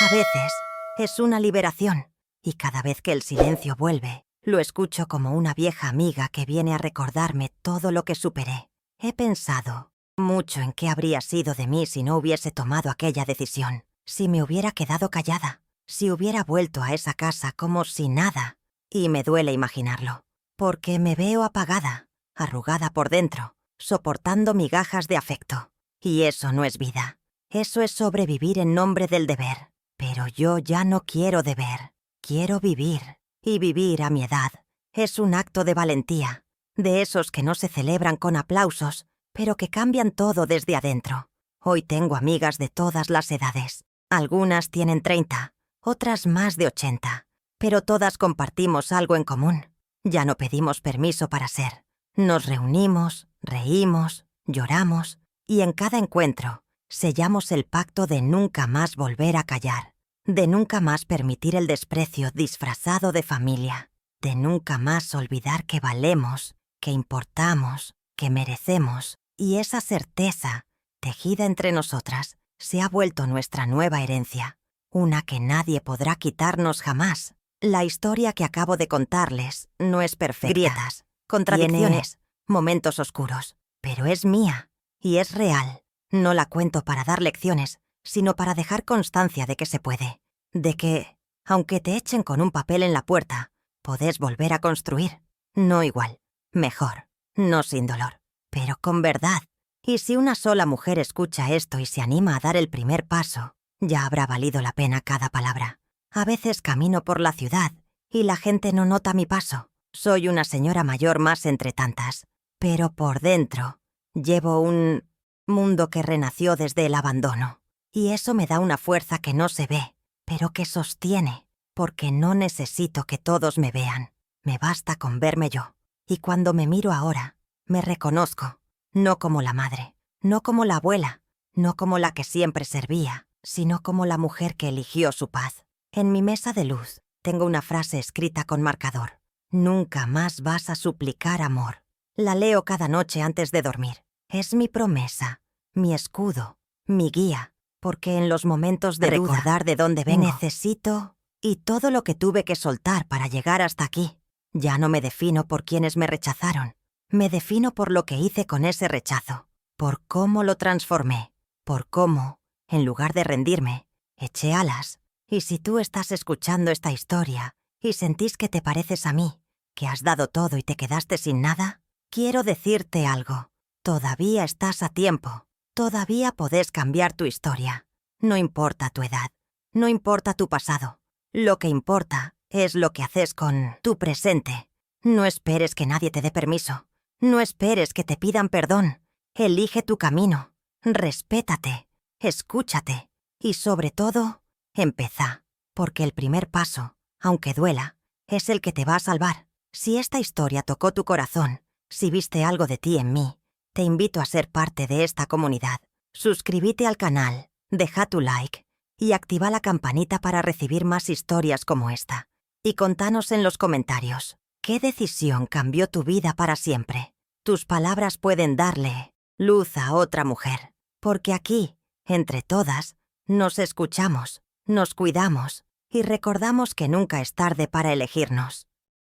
Speaker 1: A veces es una liberación, y cada vez que el silencio vuelve, lo escucho como una vieja amiga que viene a recordarme todo lo que superé. He pensado mucho en qué habría sido de mí si no hubiese tomado aquella decisión, si me hubiera quedado callada, si hubiera vuelto a esa casa como si nada. Y me duele imaginarlo, porque me veo apagada, arrugada por dentro, soportando migajas de afecto. Y eso no es vida. Eso es sobrevivir en nombre del deber. Pero yo ya no quiero deber. Quiero vivir. Y vivir a mi edad es un acto de valentía, de esos que no se celebran con aplausos, pero que cambian todo desde adentro. Hoy tengo amigas de todas las edades. Algunas tienen 30, otras más de 80. Pero todas compartimos algo en común. Ya no pedimos permiso para ser. Nos reunimos, reímos, lloramos, y en cada encuentro sellamos el pacto de nunca más volver a callar, de nunca más permitir el desprecio disfrazado de familia, de nunca más olvidar que valemos, que importamos, que merecemos, y esa certeza, tejida entre nosotras, se ha vuelto nuestra nueva herencia, una que nadie podrá quitarnos jamás. La historia que acabo de contarles no es perfecta. Grietas, contradicciones, momentos oscuros, pero es mía y es real. No la cuento para dar lecciones, sino para dejar constancia de que se puede, de que, aunque te echen con un papel en la puerta, podés volver a construir. No igual, mejor, no sin dolor, pero con verdad. Y si una sola mujer escucha esto y se anima a dar el primer paso, ya habrá valido la pena cada palabra. A veces camino por la ciudad y la gente no nota mi paso. Soy una señora mayor más entre tantas, pero por dentro llevo un mundo que renació desde el abandono. Y eso me da una fuerza que no se ve, pero que sostiene, porque no necesito que todos me vean. Me basta con verme yo. Y cuando me miro ahora, me reconozco, no como la madre, no como la abuela, no como la que siempre servía, sino como la mujer que eligió su paz. En mi mesa de luz tengo una frase escrita con marcador. Nunca más vas a suplicar amor. La leo cada noche antes de dormir. Es mi promesa, mi escudo, mi guía, porque en los momentos de recordar de dónde vengo, necesito y todo lo que tuve que soltar para llegar hasta aquí. Ya no me defino por quienes me rechazaron. Me defino por lo que hice con ese rechazo, por cómo lo transformé, por cómo, en lugar de rendirme, eché alas. Y si tú estás escuchando esta historia y sentís que te pareces a mí, que has dado todo y te quedaste sin nada, quiero decirte algo. Todavía estás a tiempo. Todavía podés cambiar tu historia. No importa tu edad. No importa tu pasado. Lo que importa es lo que haces con tu presente. No esperes que nadie te dé permiso. No esperes que te pidan perdón. Elige tu camino. Respétate. Escúchate. Y sobre todo, empezá, porque el primer paso, aunque duela, es el que te va a salvar. Si esta historia tocó tu corazón, si viste algo de ti en mí, te invito a ser parte de esta comunidad. Suscríbete al canal, deja tu like y activa la campanita para recibir más historias como esta. Y contanos en los comentarios, ¿qué decisión cambió tu vida para siempre? Tus palabras pueden darle luz a otra mujer, porque aquí, entre todas, nos escuchamos, nos cuidamos y recordamos que nunca es tarde para elegirnos.